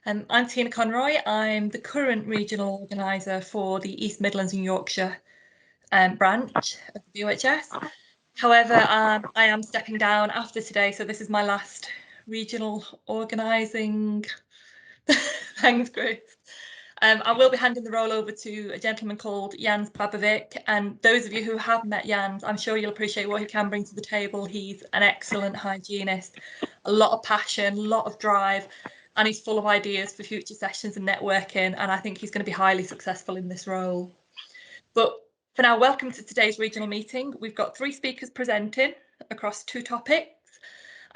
I'm Tina Conroy. I'm the current regional organiser for the East Midlands and Yorkshire branch of the BOHS. However, I am stepping down after today, so this is my last regional organising. Thanks, Chris. I will be handing the role over to a gentleman called Jans Babovic, and those of you who have met Jans, I'm sure you'll appreciate what he can bring to the table. He's an excellent hygienist, a lot of passion, a lot of drive, and he's full of ideas for future sessions and networking, and I think he's going to be highly successful in this role. But for now, welcome to today's regional meeting. We've got 3 speakers presenting across 2 topics.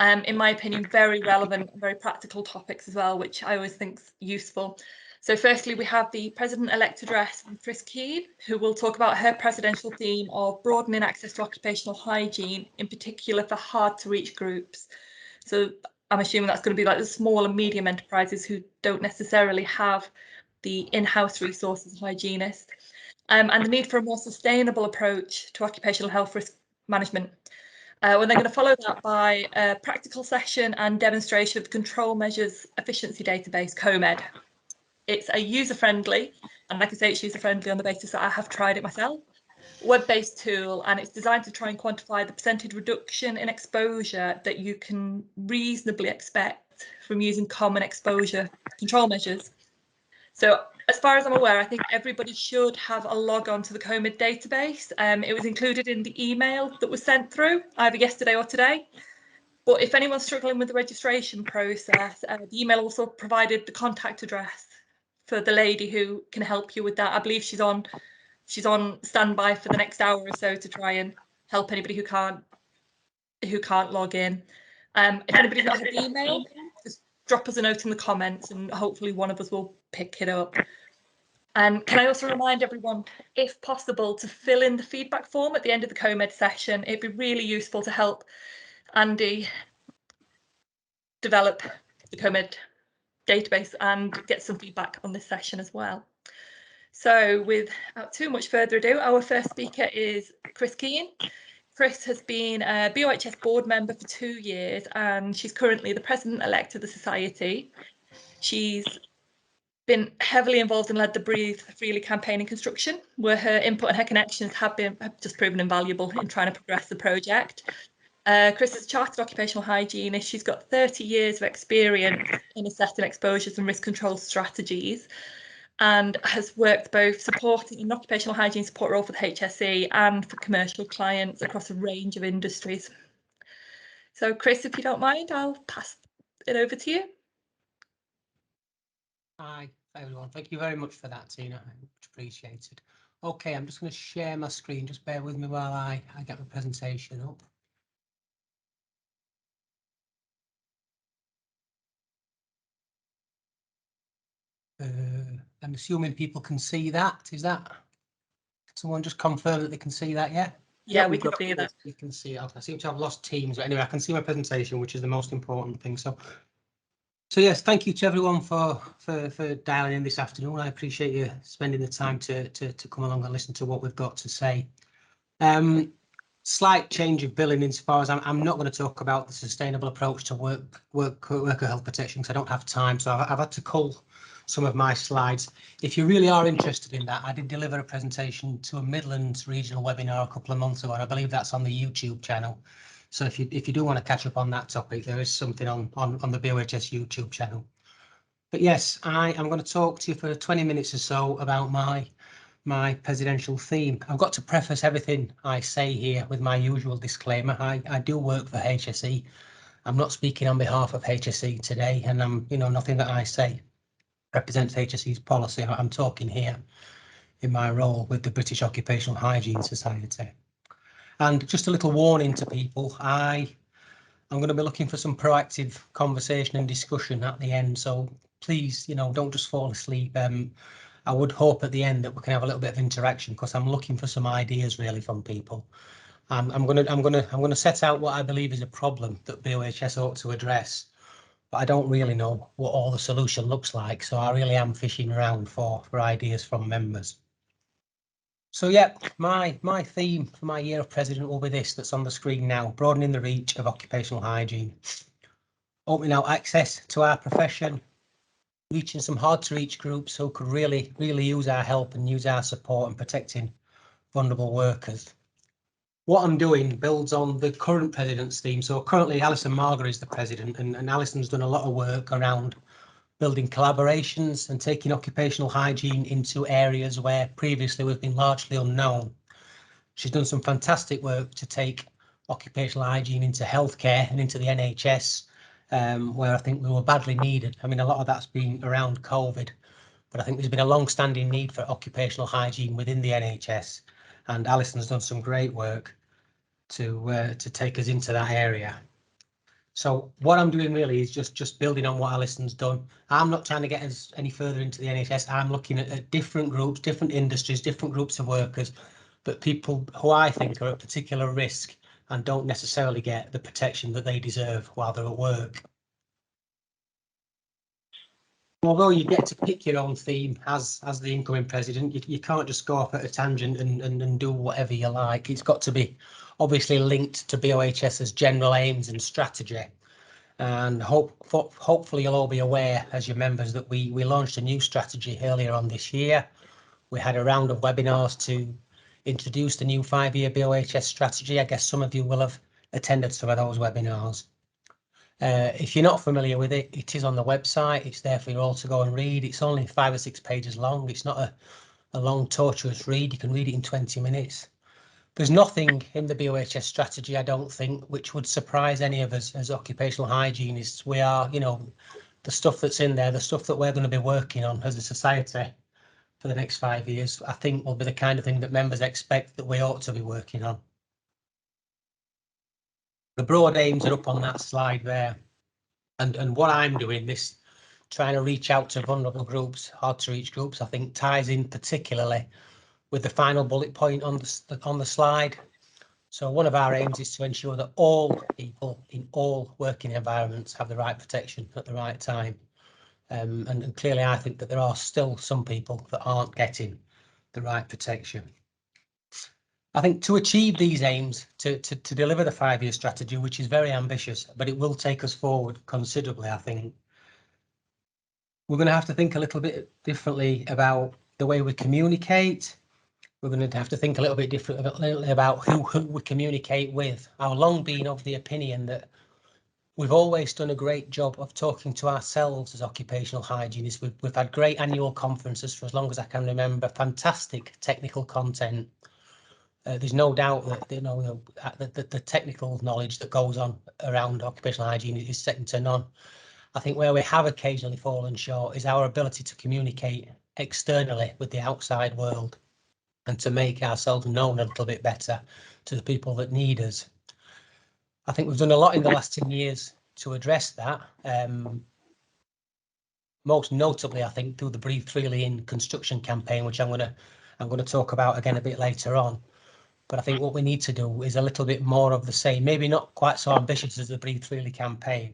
In my opinion, very relevant, very practical topics as well, which I always think is useful. So firstly, we have the President-elect address from Keane, who will talk about her presidential theme of broadening access to occupational hygiene, in particular for hard-to-reach groups. So I'm assuming that's going to be like the small and medium enterprises who don't necessarily have the in-house resources of hygienists, and the need for a more sustainable approach to occupational health risk management. We're then going to follow that by a practical session and demonstration of the Control Measures Efficiency Database, COMED. It's a user-friendly, and like I say, it's user-friendly on the basis that I have tried it myself, web-based tool, and it's designed to try and quantify the percentage reduction in exposure that you can reasonably expect from using common exposure control measures. So as far as I'm aware, I think everybody should have a log on to the COMED database. It was included in the email that was sent through either yesterday or today. But if anyone's struggling with the registration process, the email also provided the contact address for the lady who can help you with that. I believe she's on standby for the next hour or so to try and help anybody who can't log in. If anybody's not had the email, just drop us a note in the comments and hopefully one of us will pick it up. And can I also remind everyone, if possible, to fill in the feedback form at the end of the COMED session. It'd be really useful to help Andy develop the COMED database and get some feedback on this session as well. So without too much further ado, our first speaker is Keane. Chris has been a BOHS board member for 2 years and she's currently the president-elect of the society. She's been heavily involved and led the Breathe Freely campaign in construction, where her input and her connections have just proven invaluable in trying to progress the project. Chris is a chartered occupational hygienist. She's got 30 years of experience in assessing exposures and risk control strategies, and has worked both supporting an occupational hygiene support role for the HSE and for commercial clients across a range of industries. So Chris, if you don't mind, I'll pass it over to you. Hi everyone, thank you very much for that, Tina, much appreciated. Okay, I'm just going to share my screen, just bear with me while I get my presentation up. I'm assuming people can see that. Is that? Someone just confirm that they can see that, yeah? Yeah, we can see that. You can see it. I seem to have lost Teams, but anyway, I can see my presentation, which is the most important thing. So yes, thank you to everyone for dialing in this afternoon. I appreciate you spending the time to come along and listen to what we've got to say. Slight change of billing insofar as I'm not going to talk about the sustainable approach to worker health protection because I don't have time. So I've had to cull some of my slides. If you really are interested in that, I did deliver a presentation to a Midlands regional webinar a couple of months ago, and I believe that's on the YouTube channel. So if you do want to catch up on that topic, there is something on the BOHS YouTube channel. But yes, I am going to talk to you for 20 minutes or so about my presidential theme. I've got to preface everything I say here with my usual disclaimer. I do work for HSE. I'm not speaking on behalf of HSE today, and nothing that I say represents HSE's policy. I'm talking here in my role with the British Occupational Hygiene Society. And just a little warning to people, I'm going to be looking for some proactive conversation and discussion at the end. So please, don't just fall asleep. I would hope at the end that we can have a little bit of interaction because I'm looking for some ideas really from people. I'm going to set out what I believe is a problem that BOHS ought to address, but I don't really know what all the solution looks like. So I really am fishing around for ideas from members. So yeah, my theme for my year of president will be this that's on the screen now: broadening the reach of occupational hygiene, opening out access to our profession, reaching some hard to reach groups who could really use our help and use our support in protecting vulnerable workers. What I'm doing builds on the current president's theme. So currently Alison Margaret is the president, and Alison's done a lot of work around building collaborations and taking occupational hygiene into areas where previously we've been largely unknown. She's done some fantastic work to take occupational hygiene into healthcare and into the NHS, where I think we were badly needed. I mean, a lot of that's been around COVID, but I think there's been a long-standing need for occupational hygiene within the NHS, and Alison's done some great work to take us into that area. So what I'm doing really is just building on what Alison's done. I'm not trying to get us any further into the NHS. I'm looking at different groups, different industries, different groups of workers, but people who I think are at particular risk and don't necessarily get the protection that they deserve while they're at work. Although you get to pick your own theme as the incoming president, you can't just go off at a tangent and do whatever you like. It's got to be obviously linked to BOHS's general aims and strategy. And hopefully you'll all be aware as your members that we launched a new strategy earlier on this year. We had a round of webinars to introduce the new 5-year BOHS strategy. I guess some of you will have attended some of those webinars. If you're not familiar with it, it is on the website. It's there for you all to go and read. It's only 5 or 6 pages long. It's not a long, tortuous read. You can read it in 20 minutes. There's nothing in the BOHS strategy, I don't think, which would surprise any of us as occupational hygienists. We are, you know, the stuff that's in there, the stuff that we're going to be working on as a society for the next 5 years, I think will be the kind of thing that members expect that we ought to be working on. The broad aims are up on that slide there. And what I'm doing, this trying to reach out to vulnerable groups, hard to reach groups, I think ties in particularly with the final bullet point on the slide. So one of our aims is to ensure that all people in all working environments have the right protection at the right time. And clearly I think that there are still some people that aren't getting the right protection. I think to achieve these aims, to deliver the 5-year strategy, which is very ambitious, but it will take us forward considerably, I think, we're going to have to think a little bit differently about the way we communicate. We're going to have to think a little bit differently about who we communicate with. I've long been of the opinion that we've always done a great job of talking to ourselves as occupational hygienists. We've had great annual conferences for as long as I can remember, fantastic technical content. There's no doubt that the technical knowledge that goes on around occupational hygiene is second to none. I think where we have occasionally fallen short is our ability to communicate externally with the outside world and to make ourselves known a little bit better to the people that need us. I think we've done a lot in the last 10 years to address that. Most notably, I think, through the Breathe Freely in construction campaign, which I'm going to talk about again a bit later on. But I think what we need to do is a little bit more of the same, maybe not quite so ambitious as the Breathe Freely campaign,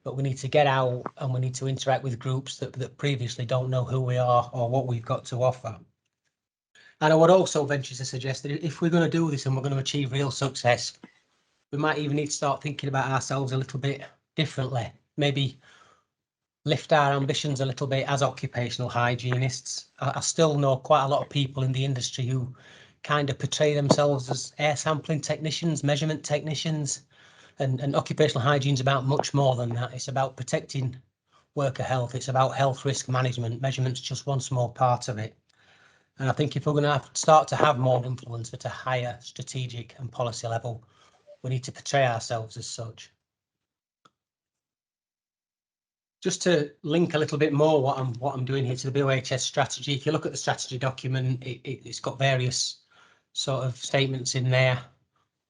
but we need to get out and we need to interact with groups that previously don't know who we are or what we've got to offer. And I would also venture to suggest that if we're going to do this and we're going to achieve real success, we might even need to start thinking about ourselves a little bit differently, maybe lift our ambitions a little bit as occupational hygienists. I still know quite a lot of people in the industry who kind of portray themselves as air sampling technicians, measurement technicians, and occupational hygiene is about much more than that. It's about protecting worker health. It's about health risk management. Measurement's just one small part of it. And I think if we're going to start to have more influence at a higher strategic and policy level, we need to portray ourselves as such. Just to link a little bit more what I'm doing here to the BOHS strategy. If you look at the strategy document, it's got various sort of statements in there.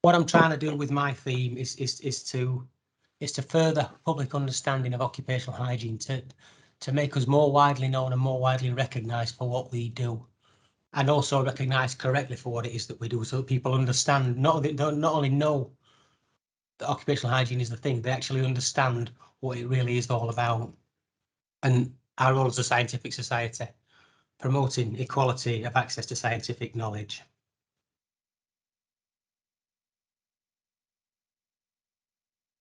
What I'm trying to do with my theme is to further public understanding of occupational hygiene, to make us more widely known and more widely recognised for what we do, and also recognised correctly for what it is that we do, so that people understand, not only know that occupational hygiene is the thing, they actually understand what it really is all about. And our role as a scientific society, promoting equality of access to scientific knowledge.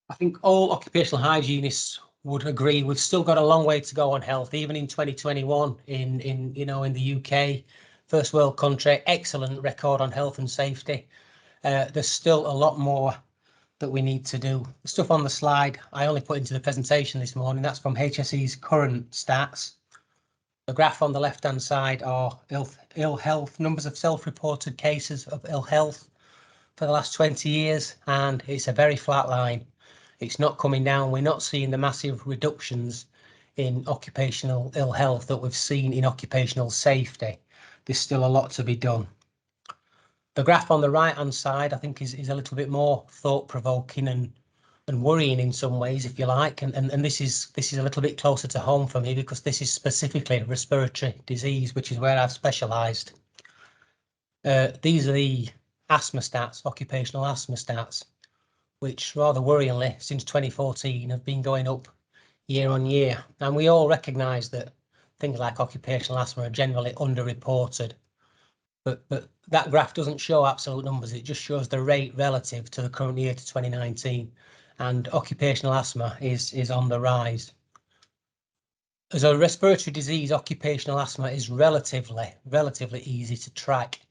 I think all occupational hygienists would agree we've still got a long way to go on health, even in 2021 in the UK, first world country, excellent record on health and safety. There's still a lot more that we need to do. The stuff on the slide I only put into the presentation this morning. That's from HSE's current stats. The graph on the left hand side are ill health, numbers of self-reported cases of ill health for the last 20 years, and it's a very flat line. It's not coming down. We're not seeing the massive reductions in occupational ill health that we've seen in occupational safety. There's still a lot to be done. The graph on the right hand side, I think, is a little bit more thought-provoking and worrying in some ways, if you like. And this is a little bit closer to home for me, because this is specifically respiratory disease, which is where I've specialised. These are the asthma stats, occupational asthma stats, which rather worryingly, since 2014, have been going up year on year. And we all recognise that things like occupational asthma are generally underreported. But that graph doesn't show absolute numbers. It just shows the rate relative to the current year to 2019. And occupational asthma is on the rise. As a respiratory disease, occupational asthma is relatively easy to track.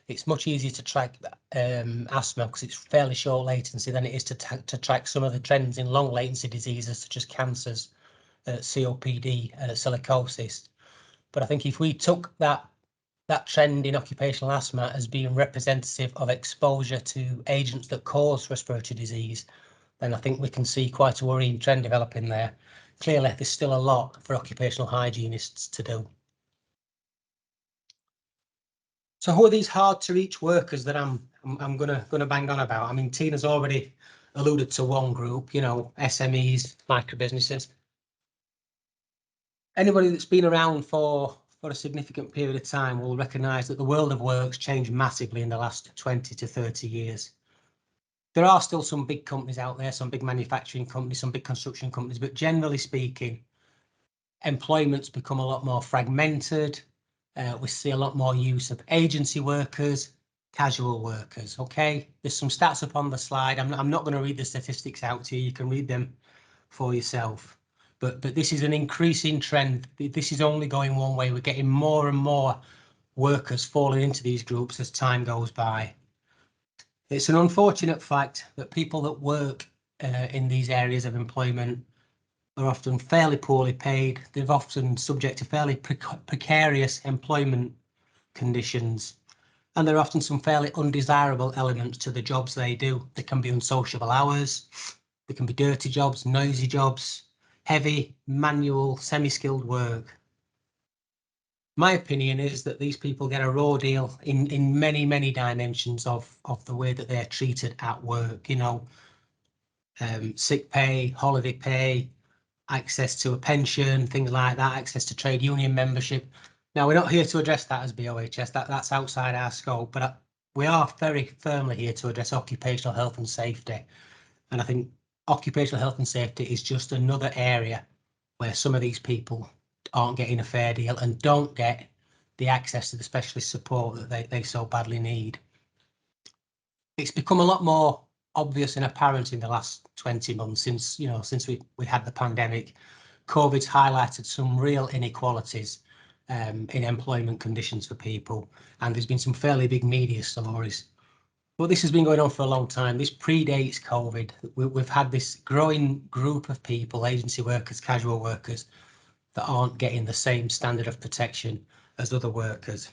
It's much easier to track asthma because it's fairly short latency than it is to track some of the trends in long latency diseases such as cancers, COPD, silicosis. But I think if we took that trend in occupational asthma as being representative of exposure to agents that cause respiratory disease, then I think we can see quite a worrying trend developing there. Clearly, there's still a lot for occupational hygienists to do. So who are these hard to reach workers that I'm gonna bang on about? I mean, Tina's already alluded to one group, SMEs, micro businesses. Anybody that's been around for a significant period of time will recognise that the world of work's changed massively in the last 20 to 30 years. There are still some big companies out there, some big manufacturing companies, some big construction companies, but generally speaking, employment's become a lot more fragmented. We see a lot more use of agency workers, casual workers. Okay, there's some stats up on the slide. I'm not going to read the statistics out to you. You can read them for yourself. But this is an increasing trend. This is only going one way. We're getting more and more workers falling into these groups as time goes by. It's an unfortunate fact that people that work in these areas of employment are often fairly poorly paid. They're often subject to fairly precarious employment conditions, and there are often some fairly undesirable elements to the jobs they do. There can be unsociable hours, there can be dirty jobs, noisy jobs, heavy, manual, semi-skilled work. My opinion is that these people get a raw deal in many dimensions of the way that they're treated at work. Sick pay, holiday pay, access to a pension, things like that, access to trade union membership. Now, we're not here to address that as BOHS, that's outside our scope, but we are very firmly here to address occupational health and safety. And I think occupational health and safety is just another area where some of these people aren't getting a fair deal and don't get the access to the specialist support that they so badly need. It's become a lot more obvious and apparent in the last 20 months since we had the pandemic. COVID's highlighted some real inequalities in employment conditions for people, and there's been some fairly big media stories. But this has been going on for a long time. This predates COVID. We've had this growing group of people, agency workers, casual workers, that aren't getting the same standard of protection as other workers.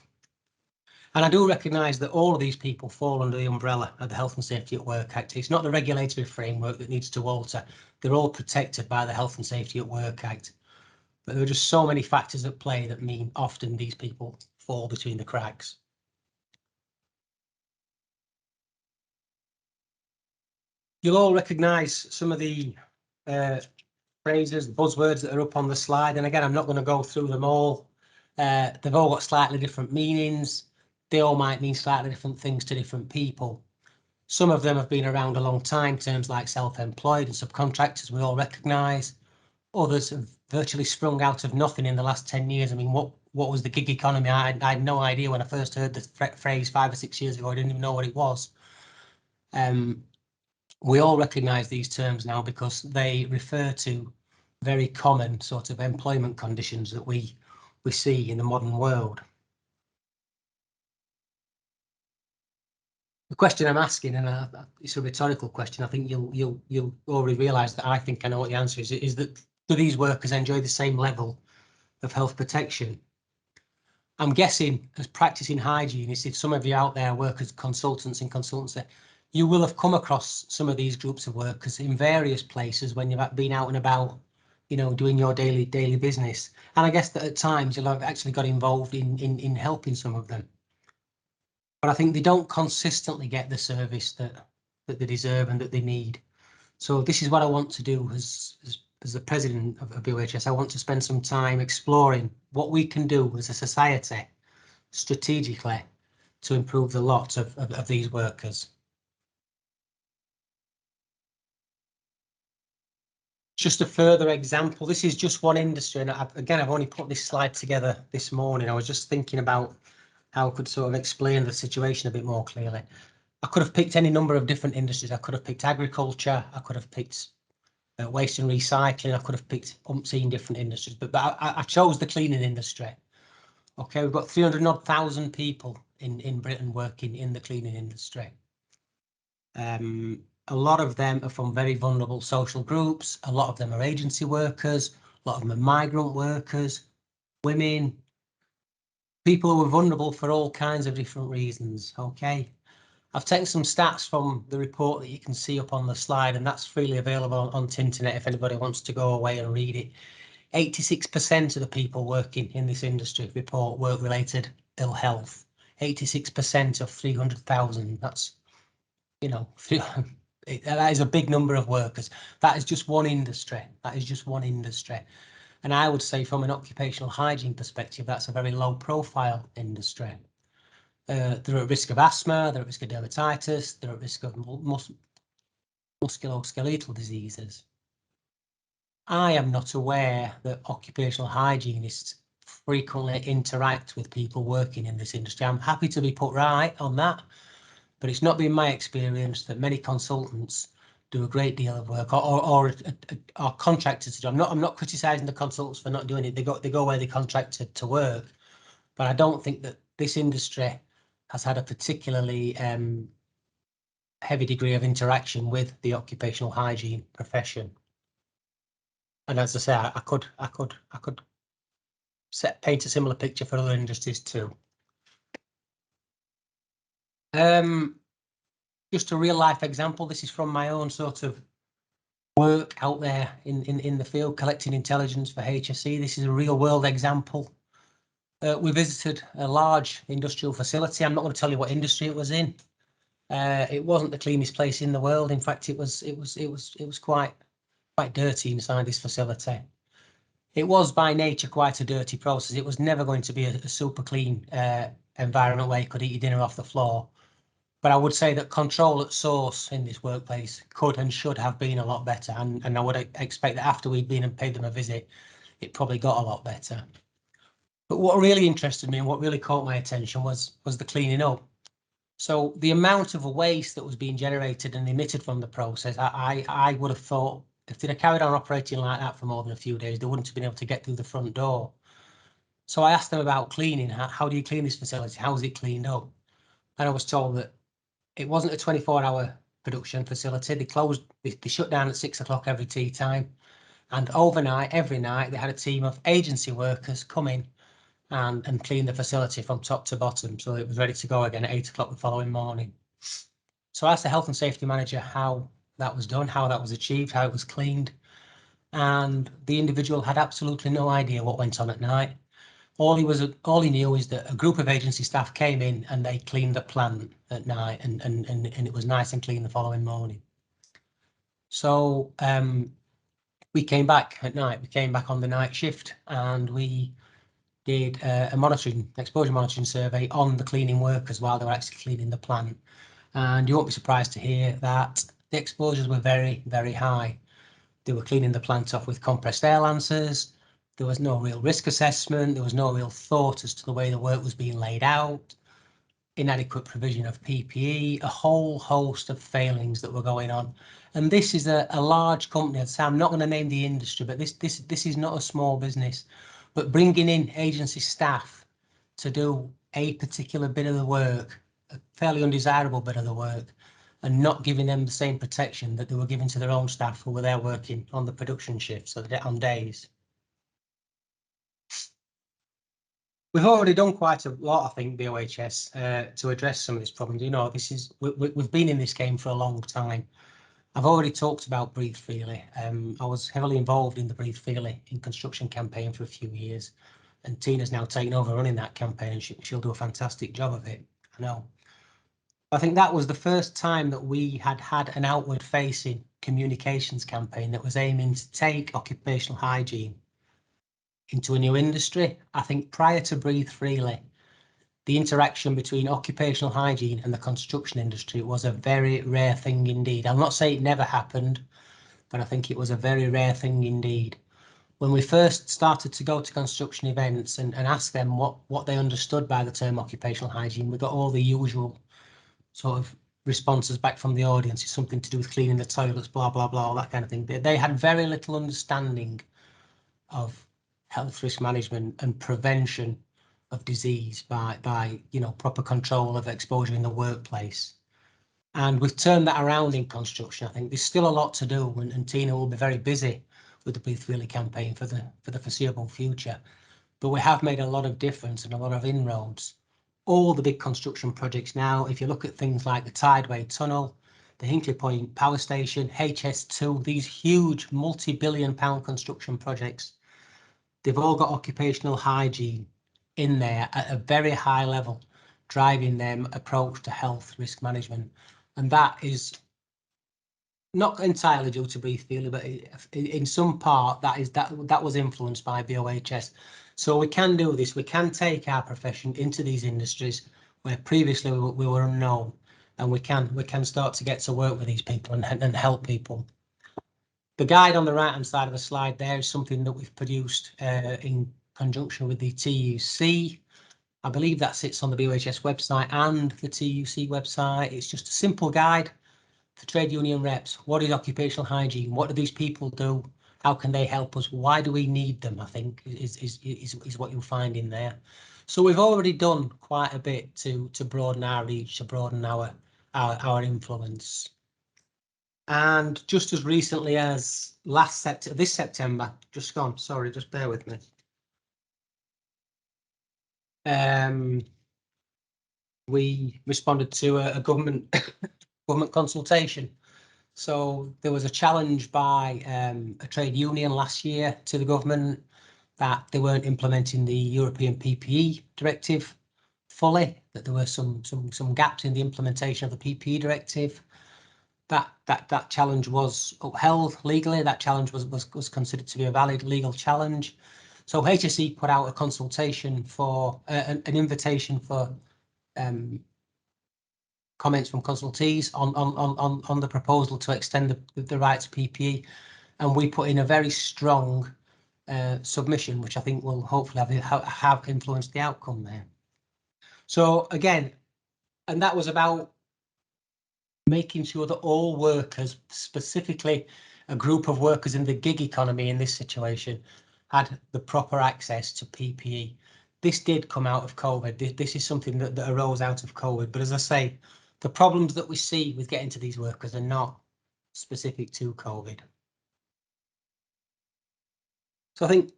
And I do recognise that all of these people fall under the umbrella of the Health and Safety at Work Act. It's not the regulatory framework that needs to alter. They're all protected by the Health and Safety at Work Act. But there are just so many factors at play that mean often these people fall between the cracks. You'll all recognise some of the phrases, buzzwords that are up on the slide. And again, I'm not going to go through them all. They've all got slightly different meanings. They all might mean slightly different things to different people. Some of them have been around a long time, terms like self-employed and subcontractors we all recognise. Others have virtually sprung out of nothing in the last 10 years. I mean, what was the gig economy? I had no idea when I first heard the phrase 5 or 6 years ago. I didn't even know what it was. We all recognise these terms now because they refer to very common sort of employment conditions that we see in the modern world. The question I'm asking, and it's a rhetorical question, I think you'll already realise that I think I know what the answer is that do these workers enjoy the same level of health protection? I'm guessing, as practicing hygienists, if some of you out there work as consultants in consultancy, you will have come across some of these groups of workers in various places when you've been out and about, you know, doing your daily business. And I guess that at times you'll have actually got involved in helping some of them. But I think they don't consistently get the service that they deserve and that they need. So this is what I want to do as the president of BOHS. I want to spend some time exploring what we can do as a society strategically to improve the lot of these workers. Just a further example, this is just one industry, and I've only put this slide together this morning. I was just thinking about how I could sort of explain the situation a bit more clearly. I could have picked any number of different industries. I could have picked agriculture, I could have picked waste and recycling, I could have picked umpteen different industries, but I chose the cleaning industry. Okay, we've got 300,000 people in Britain working in the cleaning industry. A lot of them are from very vulnerable social groups. A lot of them are agency workers. A lot of them are migrant workers, women, people who are vulnerable for all kinds of different reasons. Okay, I've taken some stats from the report that you can see up on the slide, and that's freely available on the internet if anybody wants to go away and read it. 86% of the people working in this industry report work-related ill health. 86% of 300,000. That's, you know, that is a big number of workers. That is just one industry. That is just one industry. And I would say from an occupational hygiene perspective, that's a very low profile industry. They're at risk of asthma, they're at risk of dermatitis, they're at risk of musculoskeletal diseases. I am not aware that occupational hygienists frequently interact with people working in this industry. I'm happy to be put right on that, but it's not been my experience that many consultants do a great deal of work or are contracted to do. I'm not criticising the consultants for not doing it. They go where they contracted to work, but I don't think that this industry has had a particularly heavy degree of interaction with the occupational hygiene profession. And as I say, I could paint a similar picture for other industries too. Just a real life example. This is from my own sort of work out there in the field, collecting intelligence for HSE. This is a real world example. We visited a large industrial facility. I'm not going to tell you what industry it was in. It wasn't the cleanest place in the world. In fact, it was quite dirty inside this facility. It was by nature quite a dirty process. It was never going to be a super clean environment where you could eat your dinner off the floor. But I would say that control at source in this workplace could and should have been a lot better. And I would expect that after we'd been and paid them a visit, it probably got a lot better. But what really interested me and what really caught my attention was the cleaning up. So the amount of waste that was being generated and emitted from the process, I would have thought if they'd have carried on operating like that for more than a few days, they wouldn't have been able to get through the front door. So I asked them about cleaning. How do you clean this facility? How is it cleaned up? And I was told that it wasn't a 24-hour production facility. They shut down at 6 o'clock every tea time. And overnight, every night, they had a team of agency workers come in and clean the facility from top to bottom. So it was ready to go again at 8 o'clock the following morning. So I asked the health and safety manager how that was done, how that was achieved, how it was cleaned. And the individual had absolutely no idea what went on at night. All he knew is that a group of agency staff came in and they cleaned the plant at night, and it was nice and clean the following morning. So we came back at night. We came back on the night shift and we did a exposure monitoring survey on the cleaning workers while they were actually cleaning the plant. And you won't be surprised to hear that the exposures were very, very high. They were cleaning the plant off with compressed air lancers. There was no real risk assessment. There was no real thought as to the way the work was being laid out. inadequate provision of PPE, a whole host of failings that were going on. And this is a large company. So I'm not going to name the industry, but this is not a small business. But bringing in agency staff to do a particular bit of the work, a fairly undesirable bit of the work, and not giving them the same protection that they were giving to their own staff who were there working on the production shifts or on days. We've already done quite a lot, I think, BOHS, to address some of these problems. You know, we've been in this game for a long time. I've already talked about Breathe Freely. I was heavily involved in the Breathe Freely in construction campaign for a few years, and Tina's now taken over running that campaign, and she'll do a fantastic job of it. I know. I think that was the first time that we had an outward-facing communications campaign that was aiming to take occupational hygiene into a new industry. I think prior to Breathe Freely, the interaction between occupational hygiene and the construction industry was a very rare thing indeed. I'll not say it never happened, but I think it was a very rare thing indeed. When we first started to go to construction events and ask them what they understood by the term occupational hygiene, we got all the usual sort of responses back from the audience. It's something to do with cleaning the toilets, blah, blah, blah, all that kind of thing. They had very little understanding of health risk management and prevention of disease by you know, proper control of exposure in the workplace. And we've turned that around in construction. I think there's still a lot to do, and Tina will be very busy with the Breathe Freely campaign for the foreseeable future. But we have made a lot of difference and a lot of inroads. All the big construction projects now, if you look at things like the Tideway Tunnel, the Hinkley Point Power Station, HS2, these huge multi-billion-pound construction projects, they've all got occupational hygiene in there at a very high level, driving them approach to health risk management. And that is not entirely due to Breathe Freely, but in some part that was influenced by BOHS. So we can do this. We can take our profession into these industries where previously we were unknown, and we can start to get to work with these people and help people. The guide on the right hand side of the slide there is something that we've produced in conjunction with the TUC. I believe that sits on the BOHS website and the TUC website. It's just a simple guide for trade union reps. What is occupational hygiene? What do these people do? How can they help us? Why do we need them? I think is what you'll find in there. So we've already done quite a bit to broaden our reach, to broaden our influence. And just as recently as this September, just gone, sorry, just bear with me. We responded to a government consultation. So there was a challenge by a trade union last year to the government that they weren't implementing the European PPE directive fully, that there were some gaps in the implementation of the PPE directive. That challenge was upheld legally. That challenge was considered to be a valid legal challenge. So HSE put out a consultation for an invitation for comments from consultees on the proposal to extend the right to PPE, and we put in a very strong submission, which I think will hopefully have influenced the outcome there. So again, and that was about making sure that all workers, specifically a group of workers in the gig economy in this situation, had the proper access to PPE. This did come out of COVID. This is something that arose out of COVID. But as I say, the problems that we see with getting to these workers are not specific to COVID. So I think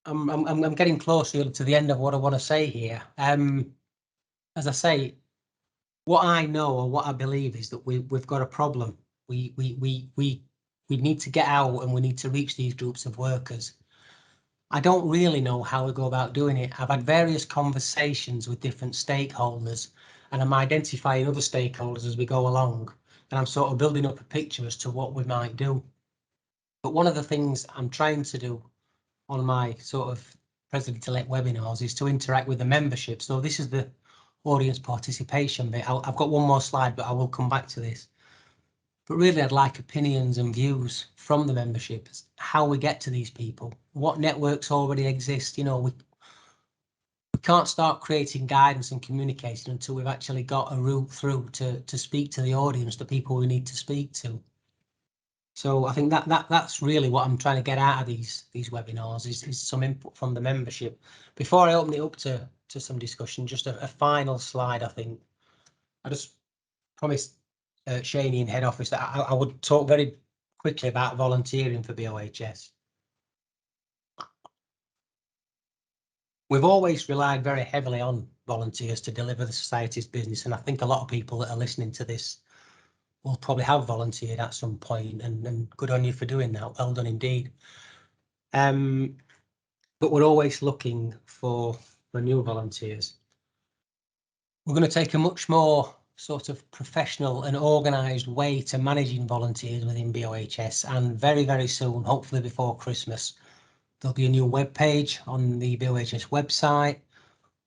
I'm getting closer to the end of what I want to say here. As I say, what I know or what I believe is that we've got a problem. We need to get out and we need to reach these groups of workers. I don't really know how we go about doing it. I've had various conversations with different stakeholders, and I'm identifying other stakeholders as we go along, and I'm sort of building up a picture as to what we might do. But one of the things I'm trying to do on my sort of President-elect webinars is to interact with the membership. So this is the audience participation bit. I've got one more slide, but I will come back to this. But really, I'd like opinions and views from the membership, how we get to these people, what networks already exist. You know, we we can't start creating guidance and communicating until we've actually got a route through to speak to the audience, the people we need to speak to. So I think that's really what I'm trying to get out of these webinars is some input from the membership. Before I open it up to some discussion, just a final slide. I think I just promised Shani in head office that I would talk very quickly about volunteering for BOHS. We've always relied very heavily on volunteers to deliver the society's business, and I think a lot of people that are listening to this will probably have volunteered at some point, and good on you for doing that. Well done indeed. But we're always looking for new volunteers. We're going to take a much more sort of professional and organised way to managing volunteers within BOHS, and very, very soon, hopefully before Christmas, there'll be a new web page on the BOHS website,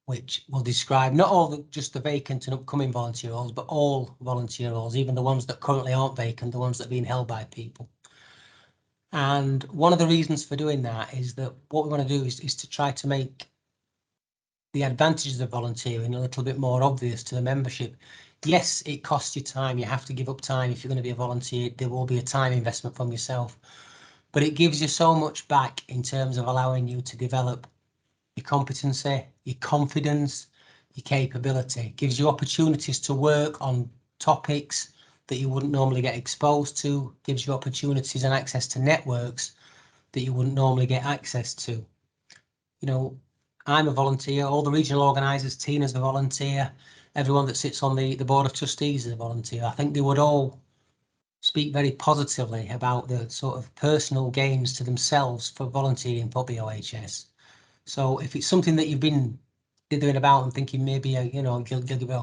which will describe not all just the vacant and upcoming volunteer roles, but all volunteer roles, even the ones that currently aren't vacant, the ones that are being held by people. And one of the reasons for doing that is that what we want to do is to try to make the advantages of volunteering a little bit more obvious to the membership. Yes, it costs you time. You have to give up time if you're going to be a volunteer. There will be a time investment from yourself, but it gives you so much back in terms of allowing you to develop your competency, your confidence, your capability. It gives you opportunities to work on topics that you wouldn't normally get exposed to, gives you opportunities and access to networks that you wouldn't normally get access to. You know, I'm a volunteer, all the regional organisers, Tina's a volunteer, everyone that sits on the board of trustees is a volunteer. I think they would all speak very positively about the sort of personal gains to themselves for volunteering for BOHS. So if it's something that you've been dithering about and thinking maybe, you know, you'll give it,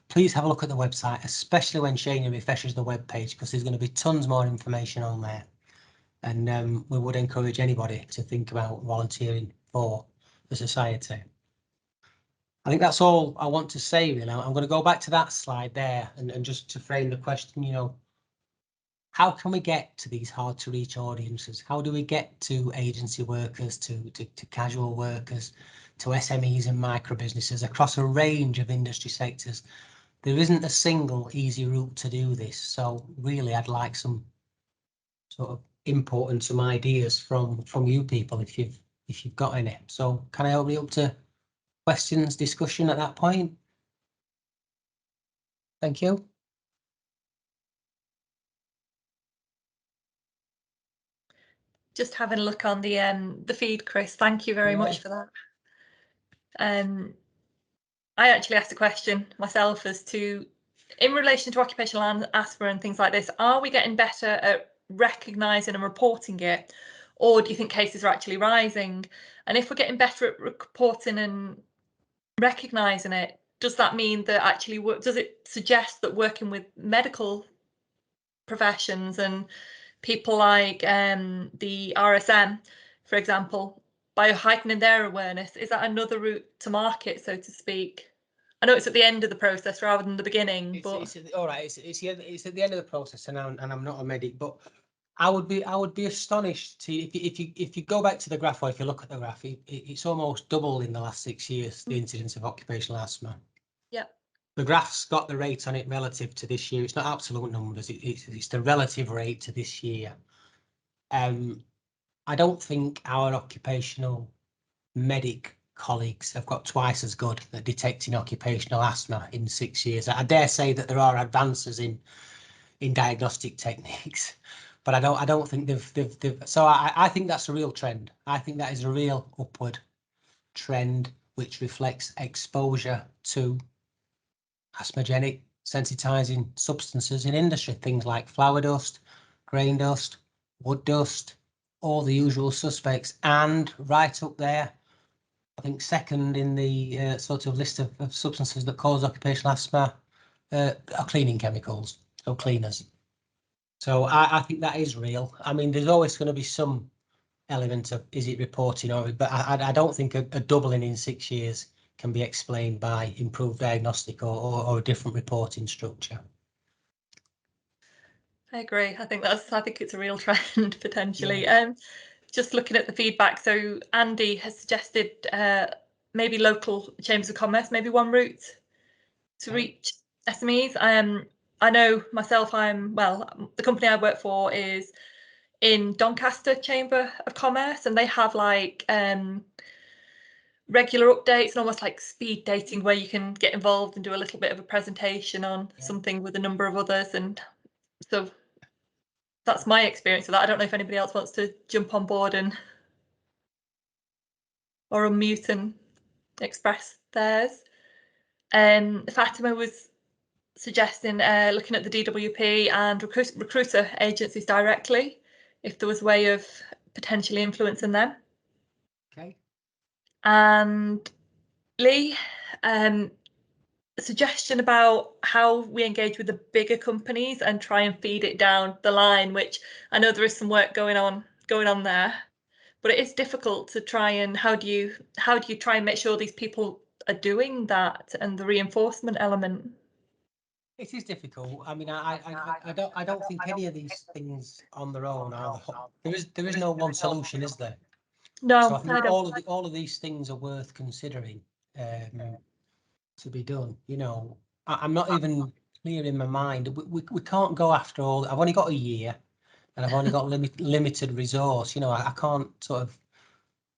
please have a look at the website, especially when Shani refreshes the web page, because there's going to be tons more information on there. And we would encourage anybody to think about volunteering for the society. I think that's all I want to say, really. I'm going to go back to that slide there and just to frame the question, you know, how can we get to these hard to reach audiences? How do we get to agency workers, to casual workers, to SMEs and micro businesses across a range of industry sectors? There isn't a single easy route to do this. So really, I'd like some sort of input and some ideas from you people if you've got any. So can I open it up to questions, discussion at that point? Thank you. Just having a look on the feed, Chris. Thank you very much for that. I actually asked a question myself as to, in relation to occupational asthma and things like this, are we getting better at recognising and reporting it, or do you think cases are actually rising? And if we're getting better at reporting and recognising it, does that mean that actually does it suggest that working with medical professions and people like the RSM, for example, by heightening their awareness, is that another route to market, so to speak? I know it's at the end of the process rather than the beginning, but all right. It's at the end of the process, and I'm not a medic, but I would be astonished to if you go back to the graph, or if you look at the graph, it's almost doubled in the last 6 years, the incidence of occupational asthma. yeah. The graph's got the rate on it relative to this year. It's not absolute numbers. It's the relative rate to this year. I don't think our occupational medic colleagues have got twice as good at detecting occupational asthma in 6 years. I dare say that there are advances in diagnostic techniques, but I don't think they've so I think that's a real trend. I think that is a real upward trend which reflects exposure to asthmagenic sensitizing substances in industry, things like flour dust, grain dust, wood dust, all the usual suspects. And right up there, I think second in the sort of list of substances that cause occupational asthma are cleaning chemicals, so cleaners. So I think that is real. I mean, there's always going to be some element of is it reporting, or but I don't think a doubling in 6 years can be explained by improved diagnostic or a different reporting structure. I agree. I think it's a real trend potentially. Yeah. Just looking at the feedback, so Andy has suggested maybe local chambers of commerce, maybe one route to reach SMEs. I know myself, the company I work for is in Doncaster Chamber of Commerce, and they have like regular updates and almost like speed dating where you can get involved and do a little bit of a presentation on something with a number of others. And so that's my experience of that. I don't know if anybody else wants to jump on board and or unmute and express theirs. Fatima was suggesting looking at the DWP and recruiter agencies directly, if there was a way of potentially influencing them. Okay. And Lee, a suggestion about how we engage with the bigger companies and try and feed it down the line, which I know there is some work going on there, but it is difficult to try and how do you try and make sure these people are doing that and the reinforcement element? It is difficult. I mean, I don't think any of these things on their own are the whole. There is no one solution, is there? No, so I think all of these things are worth considering to be done. You know, I'm not even clear in my mind. We can't go after all. I've only got a year, and I've only got limited resource. You know, I can't sort of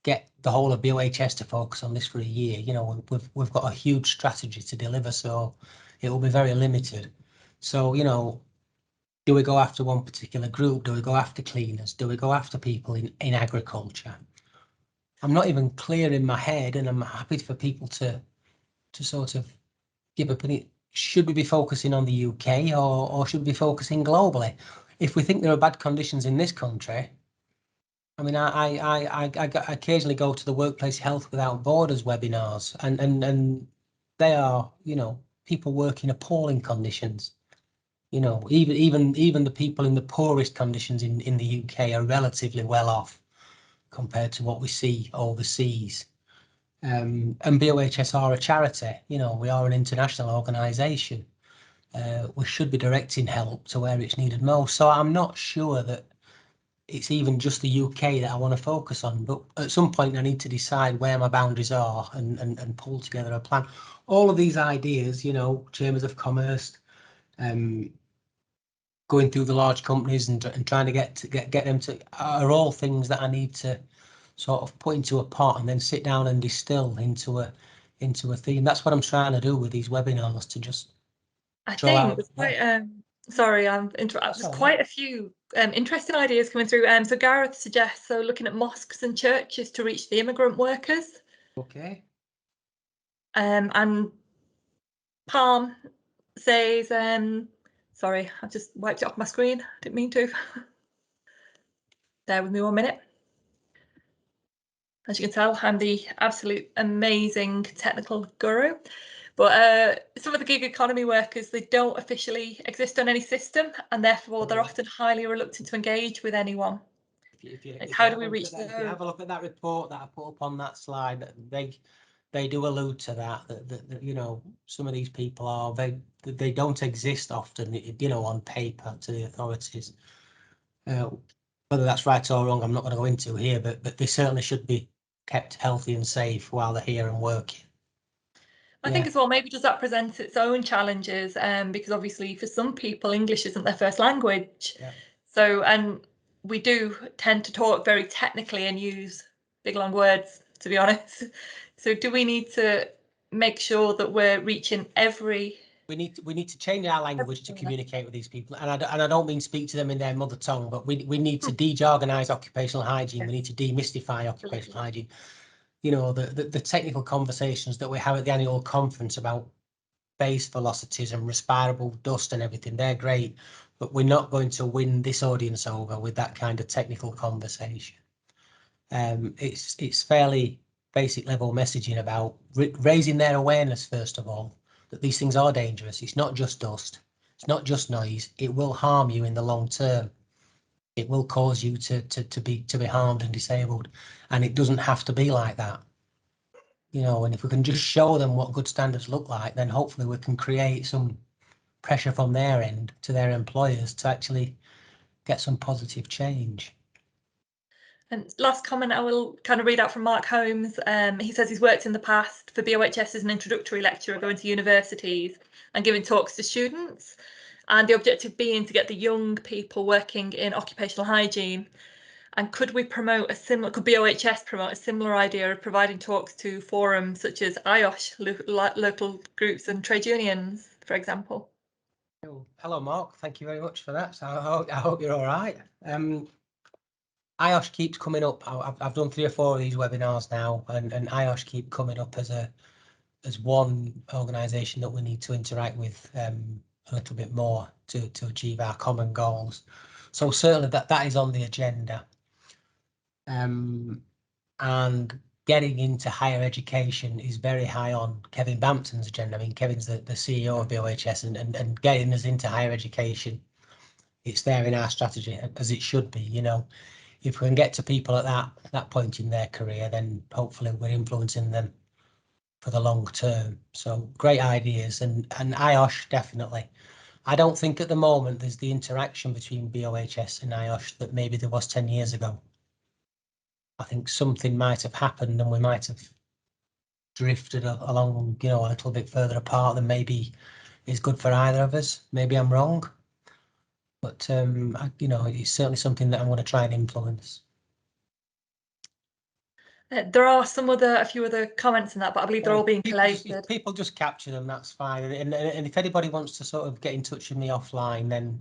get the whole of BOHS to focus on this for a year. You know, we've got a huge strategy to deliver, so it will be very limited. So, you know, do we go after one particular group? Do we go after cleaners? Do we go after people in agriculture? I'm not even clear in my head, and I'm happy for people to sort of give opinion. Should we be focusing on the UK or should we be focusing globally? If we think there are bad conditions in this country, I mean, I occasionally go to the Workplace Health Without Borders webinars, and they are, you know, people work in appalling conditions. You know, even the people in the poorest conditions in the UK are relatively well off compared to what we see overseas. And BOHS are a charity. You know, we are an international organisation. We should be directing help to where it's needed most. So I'm not sure that it's even just the UK that I want to focus on, but at some point I need to decide where my boundaries are and pull together a plan. All of these ideas, you know, chambers of commerce, going through the large companies and trying to get them to, are all things that I need to sort of put into a pot and then sit down and distill into a theme. That's what I'm trying to do with these webinars, to just draw out. There's quite sorry, there's quite a few interesting ideas coming through. So Gareth suggests looking at mosques and churches to reach the immigrant workers. Okay. And Palm says, sorry, I've just wiped it off my screen. I didn't mean to. Bear with me 1 minute. As you can tell, I'm the absolute amazing technical guru. But some of the gig economy workers, they don't officially exist on any system, and therefore they're often highly reluctant to engage with anyone. How do we reach those? If you have a look at that report that I put up on that slide, they do allude to that you know, some of these people are, they don't exist often, you know, on paper to the authorities. Whether that's right or wrong, I'm not going to go into here, but they certainly should be kept healthy and safe while they're here and working. I think as well, maybe does that present its own challenges? Because obviously for some people, English isn't their first language. Yeah. So, and we do tend to talk very technically and use big long words, to be honest. So do we need to make sure that we're reaching every... We need to change our language to communicate with these people, and I don't mean speak to them in their mother tongue, but we need to de-jargonise occupational hygiene. We need to demystify occupational hygiene. You know, the technical conversations that we have at the annual conference about base velocities and respirable dust and everything, they're great, but we're not going to win this audience over with that kind of technical conversation. It's fairly basic level messaging about raising their awareness, first of all, that these things are dangerous. It's not just dust, it's not just noise. It will harm you in the long term. It will cause you to be harmed and disabled, and it doesn't have to be like that. You know, and if we can just show them what good standards look like, then hopefully we can create some pressure from their end to their employers to actually get some positive change. And last comment I will kind of read out from Mark Holmes. He says he's worked in the past for BOHS as an introductory lecturer going to universities and giving talks to students, and the objective being to get the young people working in occupational hygiene. And could BOHS promote a similar idea of providing talks to forums such as IOSH, local groups and trade unions, for example? Oh, hello, Mark. Thank you very much for that. So I hope you're all right. IOSH keeps coming up. I've done 3 or 4 of these webinars now, and IOSH keep coming up as one organisation that we need to interact with a little bit more to achieve our common goals. So certainly that is on the agenda. And getting into higher education is very high on Kevin Bampton's agenda. I mean, Kevin's the CEO of BOHS, and getting us into higher education, it's there in our strategy, as it should be. You know, if we can get to people at that point in their career, then hopefully we're influencing them for the long term. So great ideas, and IOSH definitely. I don't think at the moment there's the interaction between BOHS and IOSH that maybe there was 10 years ago. I think something might have happened and we might have drifted along, you know, a little bit further apart than maybe is good for either of us. Maybe I'm wrong, but you know, it's certainly something that I'm going to try and influence. There are a few other comments in that, but I believe they're all being collated. If people just capture them, that's fine. And if anybody wants to sort of get in touch with me offline, then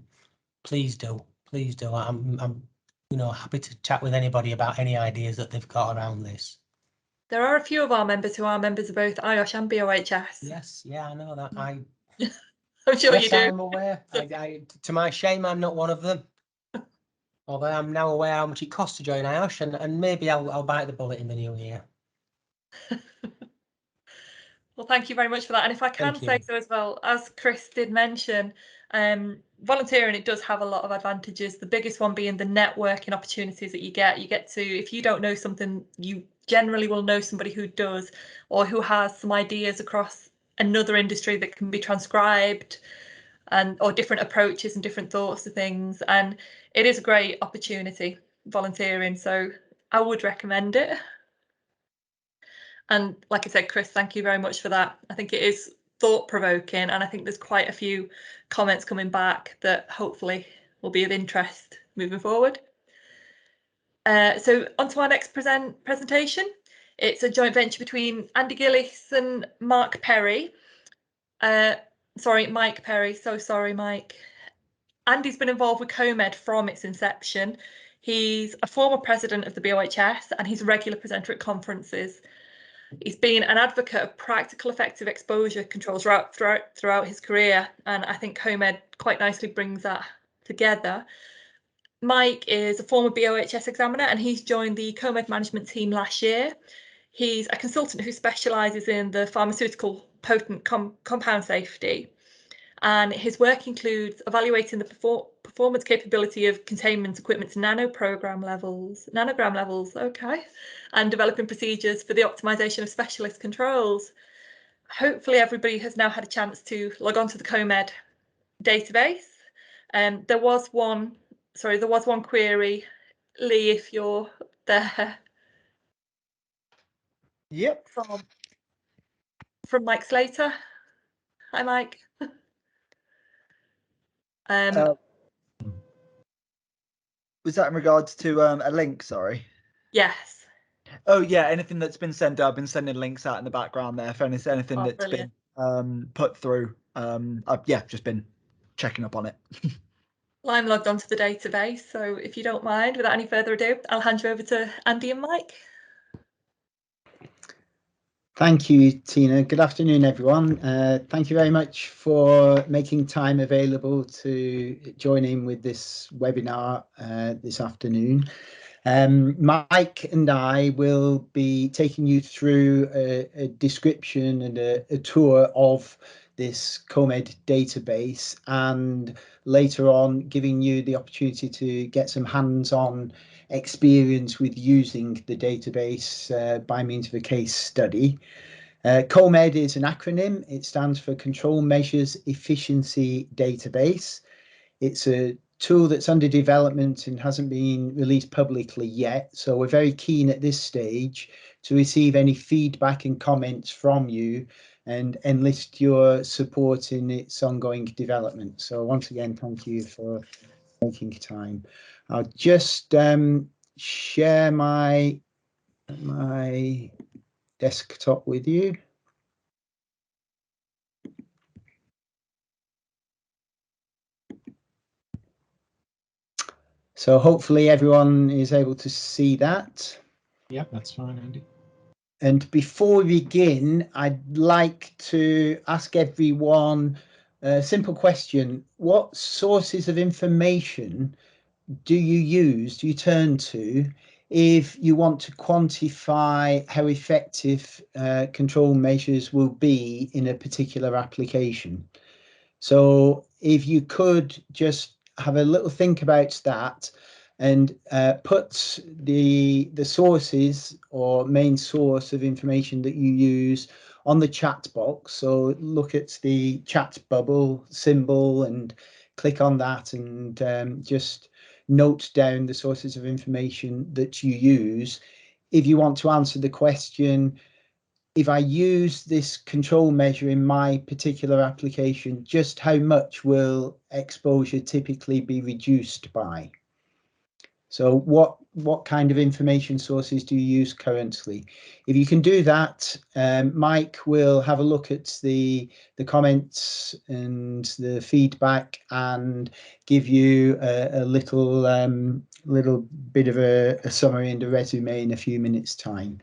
please do. Please do. I'm you know, happy to chat with anybody about any ideas that they've got around this. There are a few of our members who are members of both IOSH and BOHS. Yes, yeah, I know that. I'm sure yes, you do. I'm aware. To my shame, I'm not one of them. Although I'm now aware how much it costs to join IOSH, and maybe I'll bite the bullet in the new year. Well, thank you very much for that. And if I can say so as well, as Chris did mention, volunteering, it does have a lot of advantages. The biggest one being the networking opportunities that you get. You get to, if you don't know something, you generally will know somebody who does, or who has some ideas across another industry that can be transcribed, or different approaches and different thoughts to things. And it is a great opportunity, volunteering. So I would recommend it. And like I said, Chris, thank you very much for that. I think it is thought-provoking, and I think there's quite a few comments coming back that hopefully will be of interest moving forward. So on to our next presentation. It's a joint venture between Andy Gillis and Mark Perry. Sorry, Mike Perry. So sorry, Mike. Andy's been involved with COMED from its inception. He's a former president of the BOHS, and he's a regular presenter at conferences. He's been an advocate of practical, effective exposure controls throughout his career, and I think COMED quite nicely brings that together. Mike is a former BOHS examiner, and he's joined the COMED management team last year. He's a consultant who specialises in the pharmaceutical potent compound safety, and his work includes evaluating the performance capability of containment equipment to nanogram levels, okay, and developing procedures for the optimization of specialist controls. Hopefully everybody has now had a chance to log on to the COMED database. There was one query. Lee, if you're there. Yep. From Mike Slater. Hi, Mike. Was that in regards to a link? Sorry. Yes. Oh yeah, anything that's been sent, I've been sending links out in the background there. For anything that's brilliant. been put through, I've just been checking up on it. Well, I'm logged onto the database, so if you don't mind, without any further ado, I'll hand you over to Andy and Mike. Thank you, Tina. Good afternoon, everyone. Thank you very much for making time available to join in with this webinar this afternoon. Mike and I will be taking you through a description and a tour of this COMED database, and later on giving you the opportunity to get some hands-on experience with using the database by means of a case study. COMED is an acronym. It stands for Control Measures Efficiency Database. It's a tool that's under development and hasn't been released publicly yet. So we're very keen at this stage to receive any feedback and comments from you and enlist your support in its ongoing development. So once again, thank you for making time. I'll just share my desktop with you. So hopefully everyone is able to see that. Yep, that's fine, Andy. And before we begin, I'd like to ask everyone a simple question. What sources of information do you turn to if you want to quantify how effective control measures will be in a particular application? So if you could just have a little think about that and put the sources or main source of information that you use on the chat box. So look at the chat bubble symbol and click on that and just note down the sources of information that you use. If you want to answer the question, if I use this control measure in my particular application, just how much will exposure typically be reduced by? So what kind of information sources do you use currently? If you can do that, Mike will have a look at the comments and the feedback and give you a little bit of a summary and a resume in a few minutes' time.